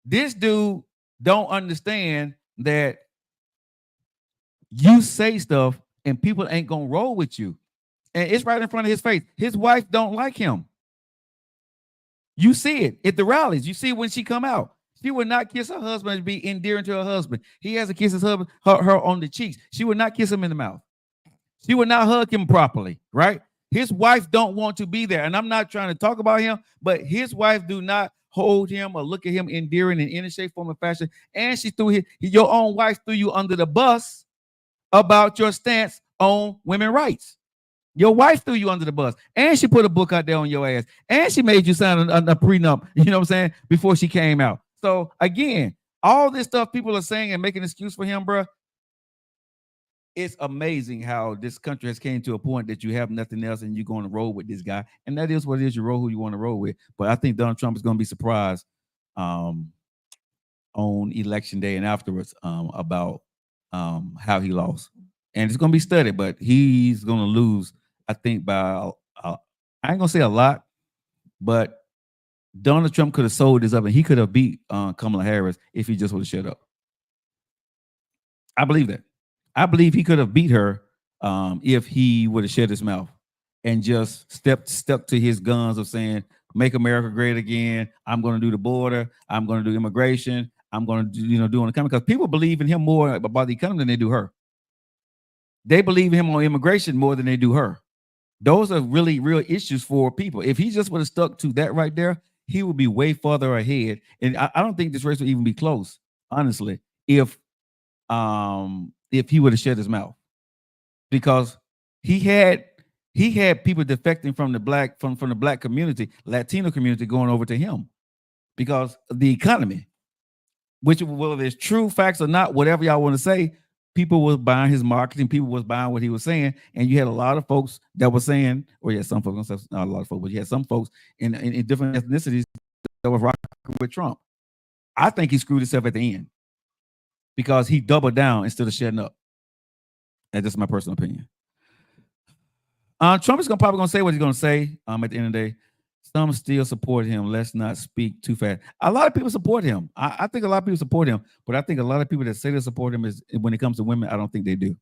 This dude don't understand that you say stuff and people ain't gonna roll with you. And it's right in front of his face. His wife don't like him. You see it at the rallies. You see when she come out. She would not kiss her husband and be endearing to her husband. He has to kiss his husband, her on the cheeks. She would not kiss him in the mouth. She would not hug him properly, right? His wife don't want to be there. And I'm not trying to talk about him, but his wife do not hold him or look at him endearing in any shape, form, or fashion. And she threw your own wife threw you under the bus about your stance on women's rights. Your wife threw you under the bus, and she put a book out there on your ass, and she made you sign a prenup, you know what I'm saying, before she came out. So again, all this stuff people are saying and making an excuse for him, bro. It's amazing how this country has came to a point that you have nothing else and you're going to roll with this guy. And that is what it is. You roll who you want to roll with. But I think Donald Trump is going to be surprised on election day and afterwards about how he lost. And it's going to be studied, but he's going to lose, I think, by, I ain't going to say a lot, but Donald Trump could have sold this up and he could have beat Kamala Harris if he just would have shut up. I believe that. I believe he could have beat her if he would have shut his mouth and just stuck to his guns of saying, make America great again. I'm going to do the border. I'm going to do immigration. I'm going to do, do on the economy, because people believe in him more about the economy than they do her. They believe in him on immigration more than they do her. Those are really real issues for people. If he just would have stuck to that right there, he would be way further ahead. And I don't think this race would even be close, honestly, if he would have shut his mouth, because he had people defecting from the black community, Latino community, going over to him because of the economy, which, whether it's true facts or not, whatever y'all want to say, people was buying his marketing, people was buying what he was saying, and you had a lot of folks that were saying, or yeah, some folks, not a lot of folks, but you had some folks in different ethnicities that were rocking with Trump. I think he screwed himself at the end because he doubled down instead of shutting up. That's just my personal opinion. Trump is probably going to say what he's going to say at the end of the day. Some still support him. Let's not speak too fast. A lot of people support him. I think a lot of people support him, but I think a lot of people that say they support him is, when it comes to women, I don't think they do.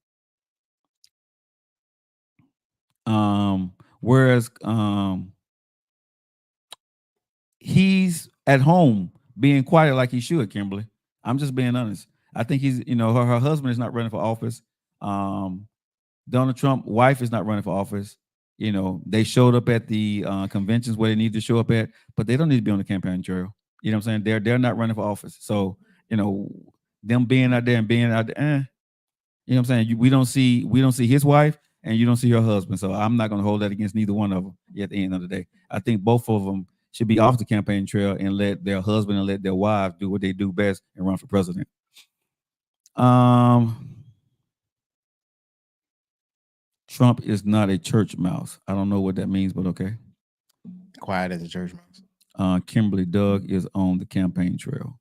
Whereas he's at home being quiet like he should, Kimberly. I'm just being honest. I think he's, her husband is not running for office. Donald Trump's wife is not running for office. They showed up at the conventions where they need to show up at, but they don't need to be on the campaign trail. You know what I'm saying? They're not running for office. So, them being out there and being out there, you know what I'm saying? We don't see his wife and you don't see her husband. So I'm not going to hold that against neither one of them at the end of the day. I think both of them should be off the campaign trail and let their husband and let their wife do what they do best and run for president. Trump is not a church mouse. I don't know what that means, but okay. Quiet as a church mouse. Kimberly, Doug is on the campaign trail.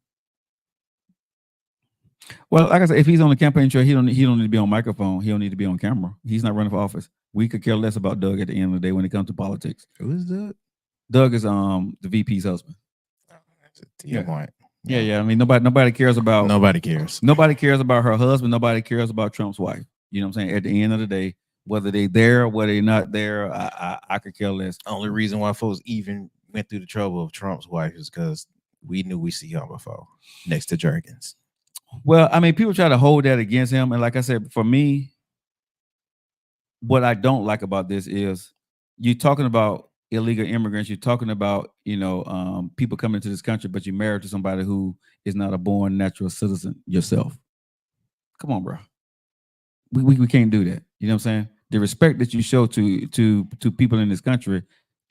Well, like I said, if he's on the campaign trail, he don't need to be on microphone. He don't need to be on camera. He's not running for office. We could care less about Doug at the end of the day when it comes to politics. Who is Doug? Doug is the VP's husband. That's a point. Yeah. I mean, nobody cares about Nobody cares. Nobody cares about her husband. Nobody cares about Trump's wife. You know what I'm saying? At the end of the day, whether they there, whether they not there, I could care less. Only reason why folks even went through the trouble of Trump's wife is because we knew we see her before next to Jergens. Well, I mean, people try to hold that against him, and like I said, for me, what I don't like about this is you're talking about illegal immigrants. You're talking about people coming into this country, but you're married to somebody who is not a born natural citizen yourself. Come on, bro. We can't do that. You know what I'm saying? The respect that you show to people in this country,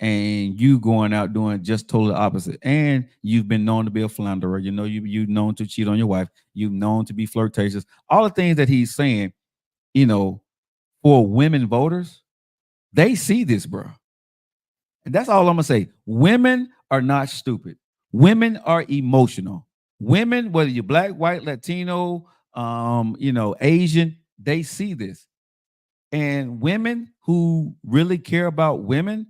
and you going out doing just totally opposite. And you've been known to be a philanderer. You've known to cheat on your wife. You've known to be flirtatious. All the things that he's saying, for women voters, they see this, bro. And that's all I'm gonna say. Women are not stupid. Women are emotional. Women, whether you're black, white, Latino, Asian, they see this. And women who really care about women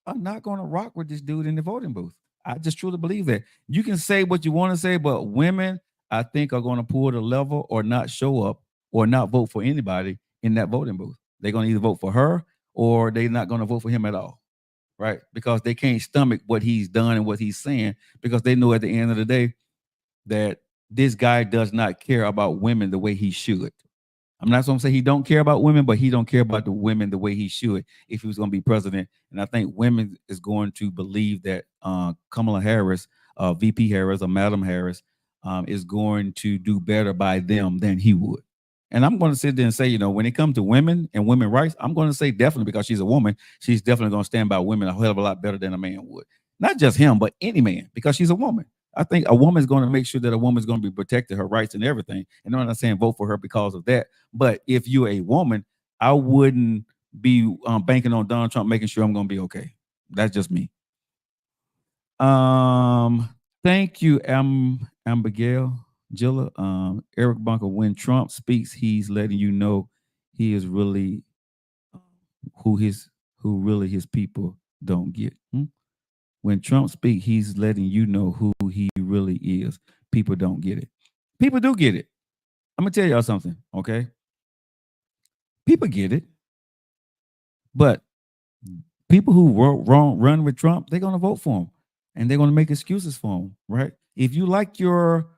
are not going to rock with this dude in the voting booth. I just truly believe that. You can say what you want to say, but women, I think, are going to pull the lever or not show up or not vote for anybody in that voting booth. They're going to either vote for her or they're not going to vote for him at all, right? Because they can't stomach what he's done and what he's saying, because they know at the end of the day that this guy does not care about women the way he should. I'm not going to say he don't care about women, but he don't care about the women the way he should if he was going to be president. And I think women is going to believe that Kamala Harris, VP Harris or Madam Harris is going to do better by them than he would. And I'm going to sit there and say, when it comes to women and women's rights, I'm going to say definitely, because she's a woman, she's definitely going to stand by women a hell of a lot better than a man would. Not just him, but any man, because she's a woman. I think a woman's going to make sure that a woman's going to be protected, her rights and everything. And I'm not saying vote for her because of that. But if you're a woman, I wouldn't be banking on Donald Trump making sure I'm going to be okay. That's just me. Thank you, Abigail Gilla. Eric Bunker, when Trump speaks, he's letting you know he is really who really his people don't get. When Trump speaks, he's letting you know who he really is. People don't get it. People do get it. I'm gonna tell y'all something, okay? People get it, but people who run with Trump, they're gonna vote for him, and they're gonna make excuses for him, right? If you like your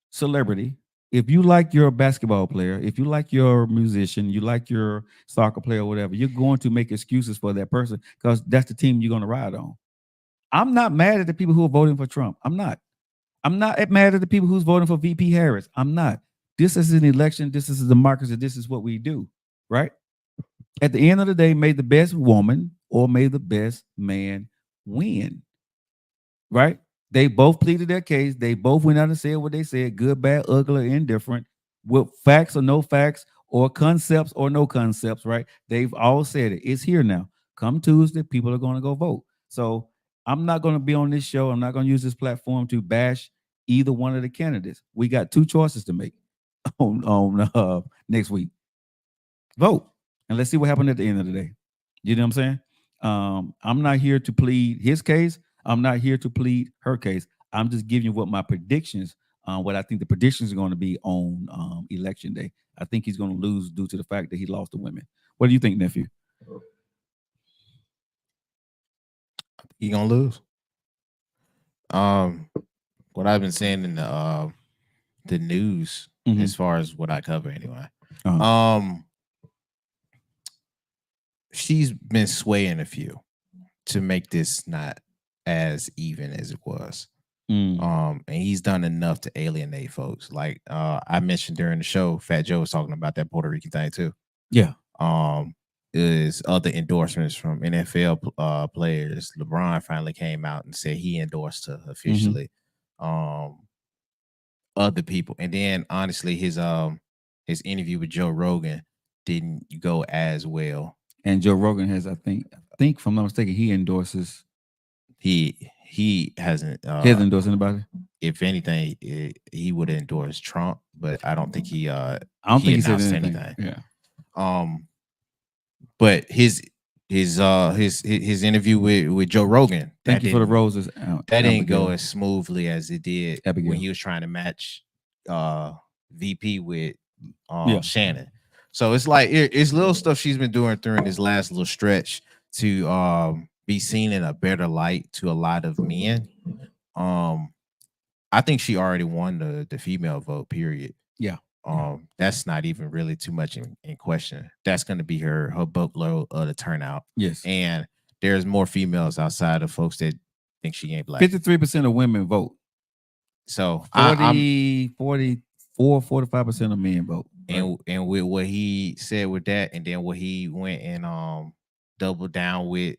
celebrity, if you like your basketball player, if you like your musician, you like your soccer player, or whatever, you're going to make excuses for that person because that's the team you're gonna ride on. I'm not mad at the people who are voting for Trump. I'm not mad at the people who's voting for VP Harris. I'm not. This is an election. This is a democracy. This is what we do, right? At the end of the day, may the best woman or may the best man win, right? They both pleaded their case. They both went out and said what they said, good, bad, ugly, indifferent, with facts or no facts, or concepts or no concepts, right? They've all said it. It's here now. Come Tuesday, people are going to go vote. So I'm not going to be on this show. I'm not going to use this platform to bash either one of the candidates. We got two choices to make on next week. Vote, and let's see what happened at the end of the day. You know what I'm saying? I'm not here to plead his case. I'm not here to plead her case. I'm just giving you what my predictions, what I think the predictions are going to be on election day. I think he's going to lose due to the fact that he lost the women. What do you think, nephew? He gonna lose. What I've been saying in the news, as far as what I cover anyway, she's been swaying a few to make this not as even as it was. And he's done enough to alienate folks. Like I mentioned during the show, Fat Joe was talking about that Puerto Rican thing too. Yeah. Is other endorsements from NFL players. LeBron finally came out and said he endorsed her officially. Other people, and then honestly, his interview with Joe Rogan didn't go as well. And Joe Rogan has, I think, if I'm not mistaken, he endorses. He hasn't. He hasn't endorsed anybody. If anything, he would endorse Trump, but I don't think he. I don't think he said anything. Yeah. But his his interview with Joe Rogan. Thank you for the didn't- roses. That didn't go Abigail. as smoothly as it did Abigail. when he was trying to match VP with Yeah. Shannon. So it's like it's little stuff she's been doing during this last little stretch to be seen in a better light to a lot of men. I think she already won the female vote, period. Yeah. That's not even really too much in question. That's going to be her boatload of the turnout. Yes. And there's more females outside of folks that think she ain't black. 53% of women vote. So 45% of men vote. and with what he said with that, and then what he went and doubled down with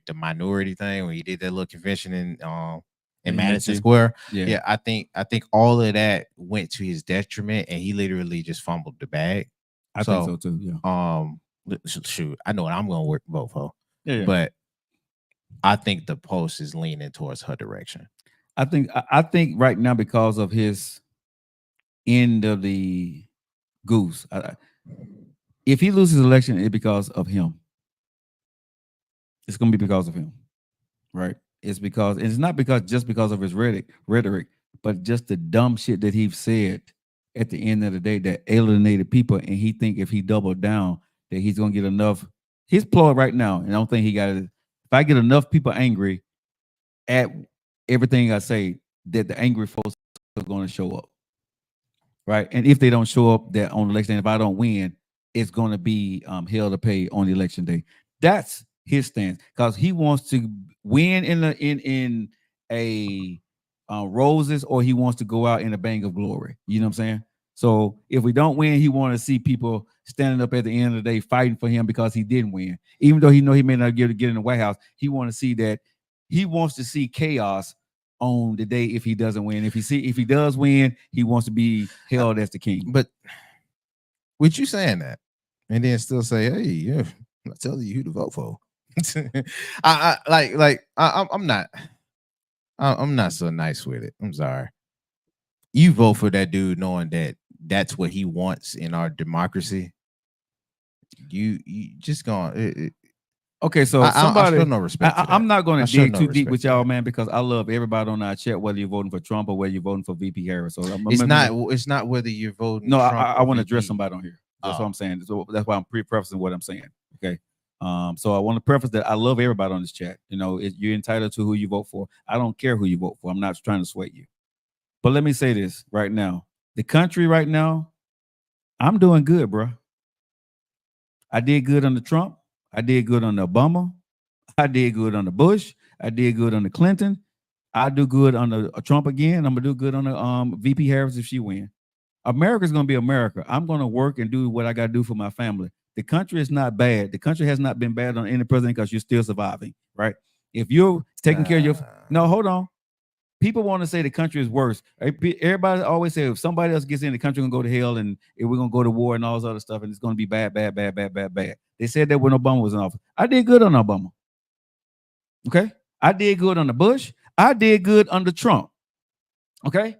the minority thing when he did that little convention in Madison Square. Yeah, I think all of that went to his detriment, and he literally just fumbled the bag. I think so too. Yeah. Shoot, I know what I'm gonna vote for. Yeah. But I think the Post is leaning towards her direction. I think right now, because of his end of the goose, if he loses the election, it's because of him. It's going to be because of him, right? It's not just because of his rhetoric, but just the dumb shit that he said at the end of the day that alienated people, and he think if he doubled down that he's going to get enough. His ploy right now, and I don't think he got it. If I get enough people angry at everything I say, that the angry folks are going to show up, right? And if they don't show up, that on election day, if I don't win, it's going to be hell to pay on the election day. That's his stance, because he wants to win in a roses, or he wants to go out in a bang of glory. You know what I'm saying? So if we don't win, he want to see people standing up at the end of the day fighting for him because he didn't win, even though he know he may not get in the White House. He want to see that. He wants to see chaos on the day if he doesn't win. If he does win, he wants to be held as the king. But with you saying that, and then still say, "Hey, yeah, I'm not telling you who to vote for." I'm not so nice with it. I'm sorry. You vote for that dude knowing that that's what he wants in our democracy. You just gonna. Okay, so I show no respect. I'm not going to dig no too deep respect with to y'all, that. man, because I love everybody on our chat, whether you're voting for Trump or whether you're voting for VP Harris. So It's not whether you're voting. No, Trump I or want to VP. address somebody on here. That's what I'm saying. So that's why I'm prefacing what I'm saying. Okay. So I want to preface that I love everybody on this chat. You know, you're entitled to who you vote for. I don't care who you vote for. I'm not trying to sway you. But let me say this right now. The country right now, I'm doing good, bro. I did good under Trump. I did good under Obama. I did good under Bush. I did good under Clinton. I do good under Trump again. I'm gonna do good under VP Harris if she win. America's gonna be America. I'm gonna work and do what I gotta do for my family. The country is not bad. The country has not been bad on any president because you're still surviving, right? If you're taking care of your hold on. People want to say the country is worse. Everybody always say if somebody else gets in, the country gonna go to hell and we're gonna go to war and all this other stuff, and it's gonna be bad. They said that when Obama was in office. I did good on Obama. Okay, I did good under Bush. I did good under Trump. Okay,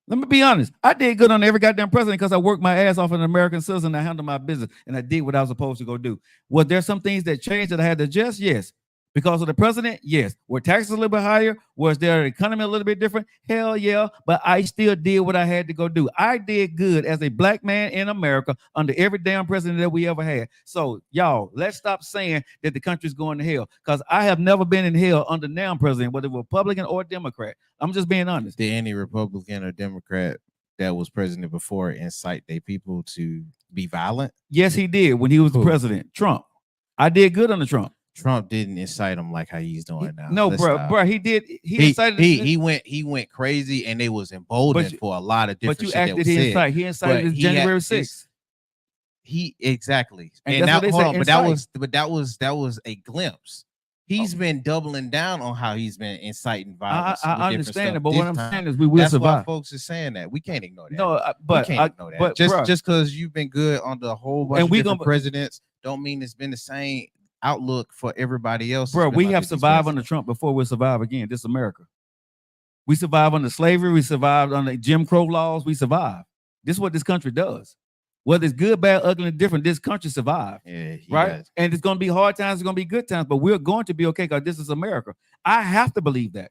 let me be honest. I did good on every goddamn president because I worked my ass off as an American citizen. I handled my business and I did what I was supposed to go do. Was there some things that changed that I had to adjust? Yes. Because of the president? Yes. Were taxes a little bit higher? Was their economy a little bit different? Hell yeah. But I still did what I had to go do. I did good as a black man in America under every damn president that we ever had. So y'all, let's stop saying that the country's going to hell, because I have never been in hell under now president, whether Republican or Democrat. I'm just being honest. Did any Republican or Democrat that was president before incite their people to be violent? Yes, he did when he was the president. Trump. I did good under Trump. Trump didn't incite him like how he's doing now. No, bro, he did. He incited. He went crazy, and they was emboldened for a lot of different. But you shit acted he incited. He incited January 6th. He exactly. And now, hold on, but that was a glimpse. He's been doubling down on how he's been inciting violence. I understand it, but what I'm saying is we will survive. That's why folks are saying that. We can't ignore that. No, but we can't ignore that. But just because you've been good on the whole bunch of different presidents, don't mean it's been the same outlook for everybody else. Bro, we have survived under Trump before we'll survive again. This is America. We survived under slavery. We survived under Jim Crow laws. We survived. This is what this country does. Whether it's good, bad, ugly, and different, this country survived. Yeah, Right? And it's going to be hard times, it's going to be good times, but we're going to be okay because this is America. I have to believe that.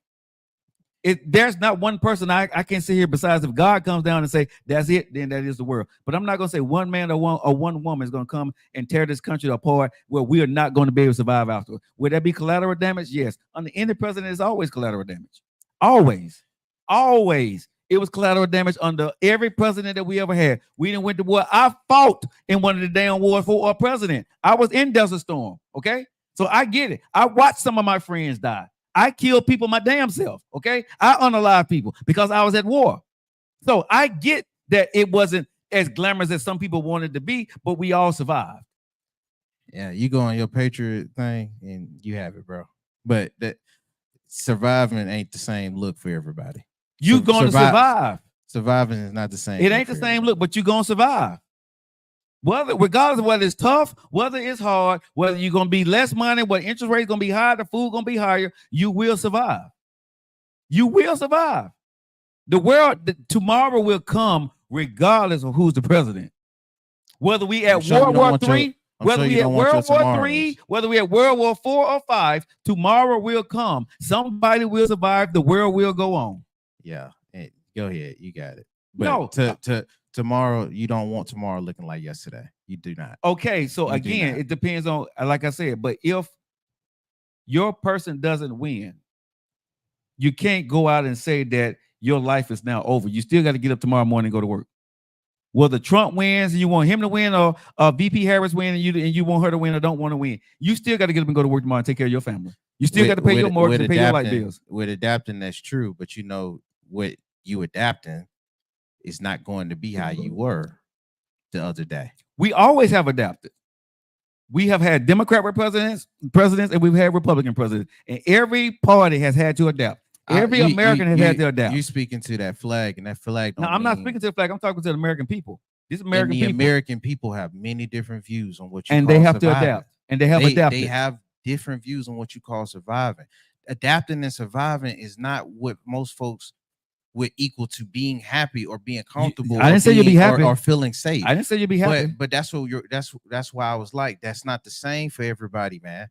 There's not one person I can sit here besides if God comes down and say, that's it, then that is the world. But I'm not going to say one man or one woman is going to come and tear this country apart where we are not going to be able to survive afterward. Would that be collateral damage? Yes. Under any president, is always collateral damage. Always. Always. It was collateral damage under every president that we ever had. We didn't went to war. I fought in one of the damn wars for a president. I was in Desert Storm. Okay. So I get it. I watched some of my friends die. I killed people my damn self. Okay. I unalived people because I was at war. So I get that it wasn't as glamorous as some people wanted to be, but we all survived. Yeah. You go on your Patriot thing and you have it, bro. But that surviving ain't the same look for everybody. You're going to survive. Surviving is not the same. It ain't the same look, but you're going to survive. Regardless of whether it's tough, whether it's hard, whether you're going to be less money, whether interest rate's going to be higher, the food going to be higher, you will survive. You will survive. The world, tomorrow will come regardless of who's the president. Whether we at World War III, whether we at World War III, whether we at World War IV or V, tomorrow will come. Somebody will survive. The world will go on. Yeah. Hey, go ahead. You got it. But tomorrow, you don't want tomorrow looking like yesterday. You do not. Okay. So again, it depends on, like I said, but if your person doesn't win, you can't go out and say that your life is now over. You still got to get up tomorrow morning and go to work. Whether Trump wins and you want him to win, or VP Harris win and you want her to win or don't want to win, you still got to get up and go to work tomorrow and take care of your family. You still got to pay your mortgage and pay your light bills. With adapting, that's true. But you know what you adapting is not going to be how you were the other day. We always have adapted. We have had Democrat presidents, and we've had Republican presidents, and every party has had to adapt. Every American has had to adapt. You speaking to that flag, and that flag. No, I'm not speaking to the flag. I'm talking to the American people. These American people have many different views on what you and call they have surviving. to adapt. And they have adapted. They have different views on what you call surviving. Adapting and surviving is not what most folks would equal to being happy or being comfortable. I didn't say you'd be happy or feeling safe. I didn't say you'd be happy. But that's what that's why I was like, that's not the same for everybody, man.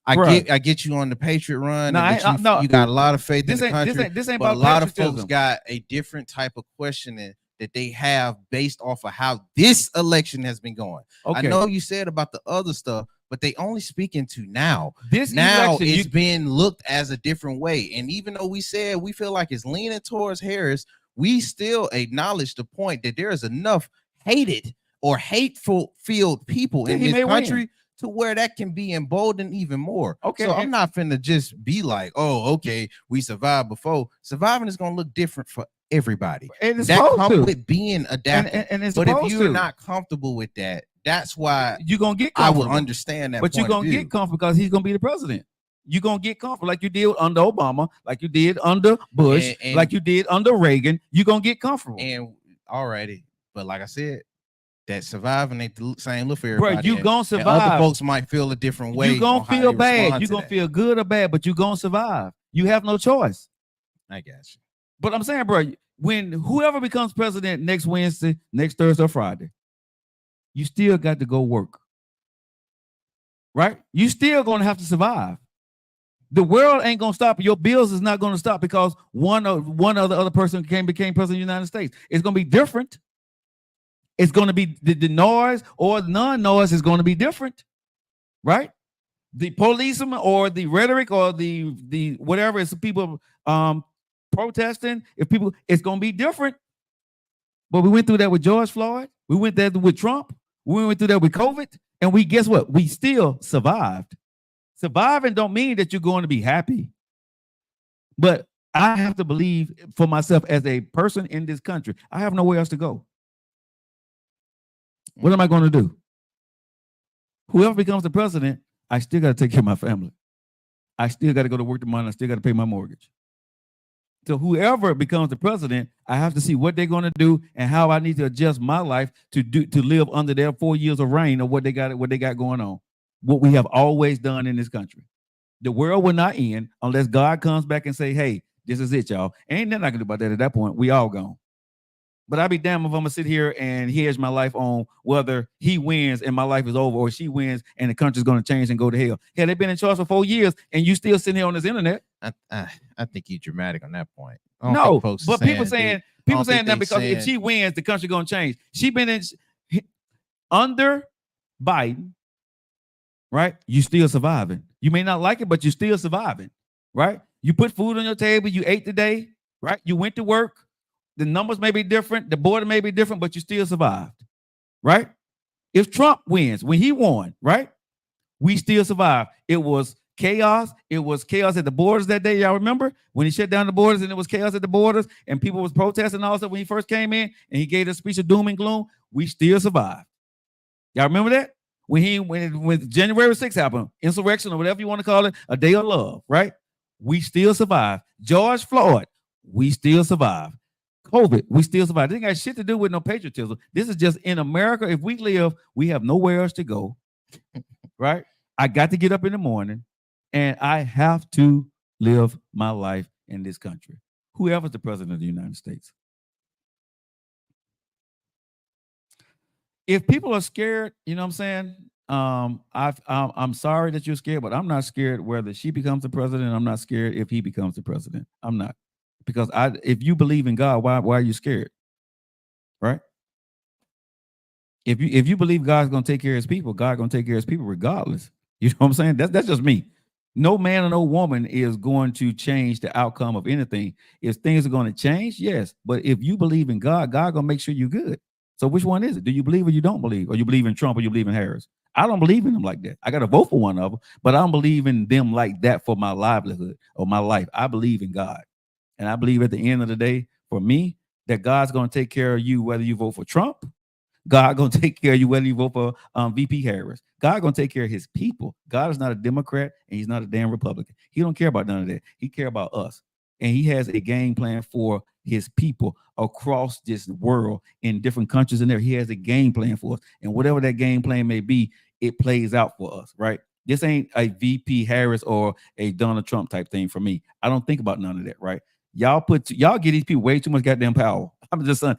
I get you on the Patriot run. No, you got a lot of faith in the country. This ain't but about a lot of patriotism. folks got a different type of questioning that they have based off of how this election has been going. Okay. I know you said about the other stuff, but they only speaking to now. This now election, it's been looked as a different way. And even though we said we feel like it's leaning towards Harris, we still acknowledge the point that there is enough hated or hateful filled people in this country to where that can be emboldened even more. Okay. So I'm not finna just be like, oh, okay, we survived before. Surviving is gonna look different for everybody. And it's that comes to. with being adapted. And it's but if you're to. not comfortable with that, that's why you're gonna get I comfortable. would understand that. But you're gonna get comfortable because he's gonna be the president. You're gonna get comfortable like you did under Obama, like you did under Bush, and like you did under Reagan. You're gonna get comfortable. And already, but like I said, that surviving ain't the same look for everybody. Bro, you gonna survive. And other folks might feel a different way. You gonna feel bad. You gonna feel good or bad, but you gonna survive. You have no choice. I got you. But I'm saying, bro, when whoever becomes president next Wednesday, next Thursday or Friday, you still got to go work. Right? You still gonna have to survive. The world ain't gonna stop. Your bills is not gonna stop because one or the other person became president of the United States. It's gonna be different. It's going to be the noise or the non-noise is going to be different, right? The policeman or the rhetoric or the whatever is people protesting. If people, it's going to be different. But we went through that with George Floyd. We went there with Trump. We went through that with COVID, and guess what? We still survived. Surviving don't mean that you're going to be happy, but I have to believe for myself as a person in this country. I have nowhere else to go. What am I going to do? Whoever becomes the president, I still got to take care of my family. I still got to go to work tomorrow. I still got to pay my mortgage. So whoever becomes the president, I have to see what they're going to do and how I need to adjust my life to live under their 4 years of reign of what they got going on. What we have always done in this country. The world will not end unless God comes back and say, "Hey, this is it, y'all." Ain't nothing I can do about that at that point. We all gone. But I'd be damned if I'm gonna sit here and hedge my life on whether he wins and my life is over, or she wins and the country's gonna change and go to hell. Hell, they've been in charge for 4 years, and you still sitting here on this internet. I think you're dramatic on that point. I don't No, think folks but are people saying that they because if she wins, the country gonna change. She been in under Biden, right? You still surviving. You may not like it, but you still surviving, right? You put food on your table. You ate today, right? You went to work. The numbers may be different. The border may be different, but you still survived, right? If Trump wins, when he won, right? We still survived. It was chaos. It was chaos at the borders that day. Y'all remember when he shut down the borders and it was chaos at the borders and people was protesting and all that when he first came in and he gave a speech of doom and gloom. We still survived. Y'all remember that? When January 6th happened, insurrection or whatever you want to call it, a day of love, right? We still survived. George Floyd, we still survived. COVID, we still survive. It ain't got shit to do with no patriotism. This is just in America. If we live, we have nowhere else to go, right? I got to get up in the morning and I have to live my life in this country. Whoever's the president of the United States. If people are scared, you know what I'm saying? I'm sorry that you're scared, but I'm not scared whether she becomes the president. I'm not scared if he becomes the president. I'm not. Because if you believe in God, why are you scared? Right? If you believe God's gonna take care of his people, God's gonna take care of his people regardless. You know what I'm saying? That's just me. No man or no woman is going to change the outcome of anything. If things are going to change, yes. But if you believe in God, God gonna make sure you're good. So which one is it? Do you believe or you don't believe? Or you believe in Trump or you believe in Harris? I don't believe in them like that. I got to vote for one of them, but I don't believe in them like that for my livelihood or my life. I believe in God. And I believe at the end of the day, for me, that God's going to take care of you whether you vote for Trump. God going to take care of you whether you vote for VP Harris. God going to take care of his people. God is not a Democrat and he's not a damn Republican. He don't care about none of that. He care about us. And he has a game plan for his people across this world in different countries in there. He has a game plan for us. And whatever that game plan may be, it plays out for us, right? This ain't a VP Harris or a Donald Trump type thing for me. I don't think about none of that, right? Y'all give these people way too much goddamn power. I'm just saying,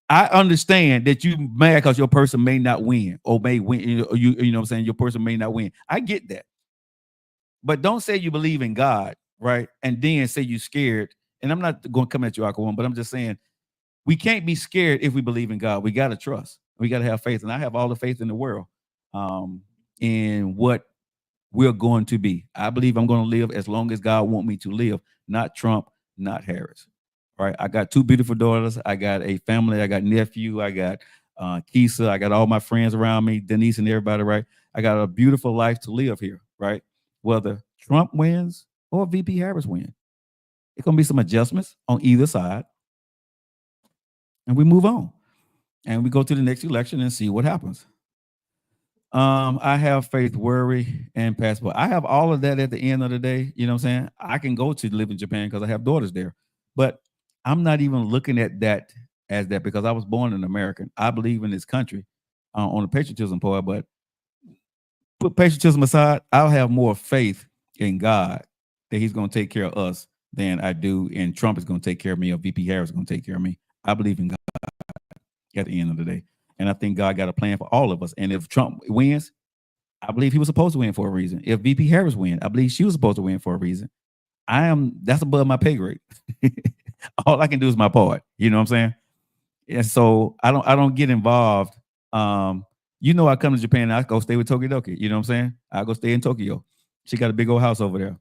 I understand that you mad because your person may not win or may win. You know what I'm saying? Your person may not win. I get that. But don't say you believe in God, right? And then say you scared. And I'm not going to come at you, Aquawan, but I'm just saying we can't be scared if we believe in God. We got to trust. We got to have faith. And I have all the faith in the world in what we're going to be. I believe I'm going to live as long as God wants me to live, not Trump, not Harris. All right. I got 2 beautiful daughters. I got a family. I got nephew. I got Keisha. I got all my friends around me, Denise and everybody, right? I got a beautiful life to live here, right? Whether Trump wins or VP Harris wins. It's going to be some adjustments on either side. And we move on. And we go to the next election and see what happens. I have faith, worry, and passport. I have all of that at the end of the day. You know what I'm saying? I can go to live in Japan because I have daughters there. But I'm not even looking at that as that because I was born an American. I believe in this country on the patriotism part. But put patriotism aside, I'll have more faith in God that he's going to take care of us than I do. And Trump is going to take care of me or VP Harris is going to take care of me. I believe in God at the end of the day. And I think God got a plan for all of us. And if Trump wins, I believe he was supposed to win for a reason. If VP Harris wins, I believe she was supposed to win for a reason. That's above my pay grade. All I can do is my part. You know what I'm saying? And so I don't get involved. I come to Japan and I go stay with Tokidoki. You know what I'm saying? I go stay in Tokyo. She got a big old house over there.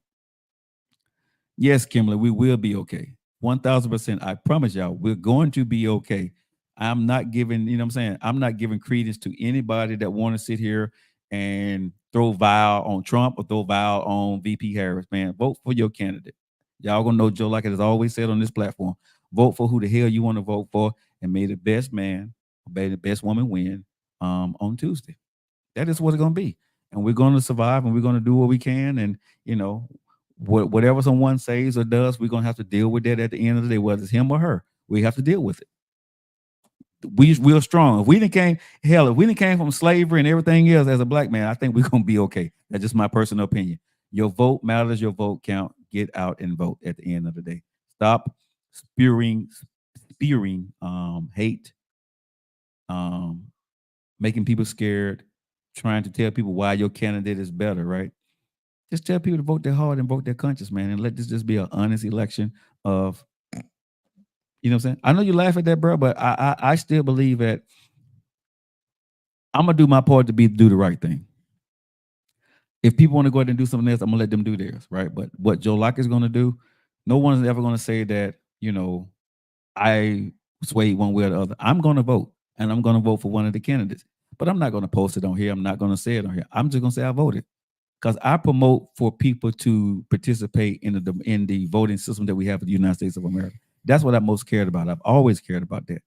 Yes, Kimberly, we will be okay. 1,000%. I promise y'all, we're going to be okay. I'm not giving, you know what I'm saying? I'm not giving credence to anybody that want to sit here and throw vile on Trump or throw vile on VP Harris, man. Vote for your candidate. Y'all gonna know Joe, like it has always said on this platform, vote for who the hell you want to vote for and may the best man, may the best woman win on Tuesday. That is what it's gonna be. And we're gonna survive and we're gonna do what we can. And, whatever someone says or does, we're gonna have to deal with that at the end of the day, whether it's him or her. We have to deal with it. We're strong. If we didn't came from slavery and everything else as a black man, I think we're gonna be okay. That's just my personal opinion. Your vote matters. Your vote count. Get out and vote at the end of the day. Stop spewing spewing hate, making people scared, trying to tell people why your candidate is better, right? Just tell people to vote their heart and vote their conscience, man, and let this just be an honest election of, you know what I'm saying? I know you laugh at that, bro, but I still believe that I'm gonna do my part to do the right thing. If people want to go ahead and do something else, I'm gonna let them do theirs, right? But what Joe Locke is gonna do, no one's ever gonna say that, you know, I swayed one way or the other. I'm gonna vote, and I'm gonna vote for one of the candidates. But I'm not gonna post it on here. I'm not gonna say it on here. I'm just gonna say I voted. Because I promote for people to participate in the voting system that we have in the United States of America. That's what I'm most cared about. I've always cared about that.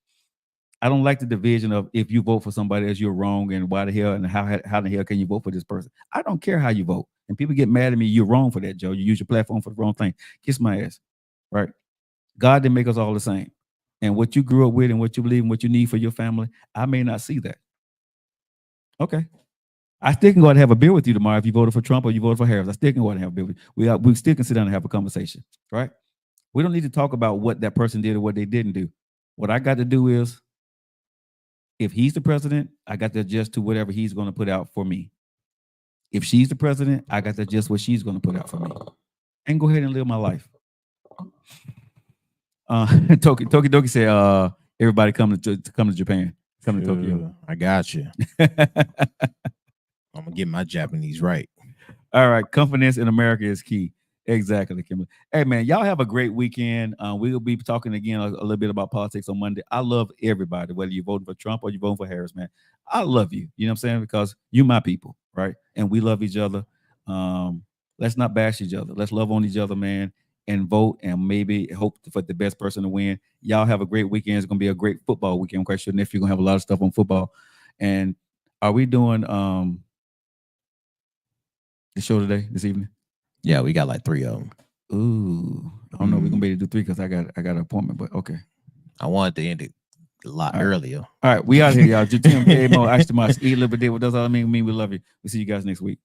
I don't like the division of if you vote for somebody else, you're wrong, and why the hell and how the hell can you vote for this person? I don't care how you vote. And people get mad at me, you're wrong for that, Joe. You use your platform for the wrong thing. Kiss my ass, right? God didn't make us all the same. And what you grew up with and what you believe and what you need for your family, I may not see that. Okay. I still can go out and have a beer with you tomorrow if you voted for Trump or you voted for Harris. I still can go out and have a beer with you. We still can sit down and have a conversation, right? We don't need to talk about what that person did or what they didn't do. What I got to do is, if he's the president, I got to adjust to whatever he's going to put out for me. If she's the president, I got to adjust what she's going to put out for me. And go ahead and live my life. Toki said, everybody come to Japan. Come to Tokyo. I got you. I'm gonna get my Japanese right. All right, confidence in America is key. Exactly, Kimberly. Hey man, y'all have a great weekend. We will be talking again a little bit about politics on Monday. I love everybody, whether you're voting for Trump or you're voting for Harris, man. I love you. You know what I'm saying? Because you my people, right? And we love each other. Let's not bash each other. Let's love on each other, man, and vote and maybe hope for the best person to win. Y'all have a great weekend. It's gonna be a great football weekend. I'm quite sure Nephew gonna have a lot of stuff on football. And are we doing the show today, this evening? Yeah, we got like 3 of them. Ooh, I don't know. We're gonna be able to do 3 because I got an appointment, but okay. I wanted to end it a lot earlier. All right, we out here, y'all. Jatim, K-Mo, Ashtamas, eat a little bit. What does all mean? We love you. We'll see you guys next week.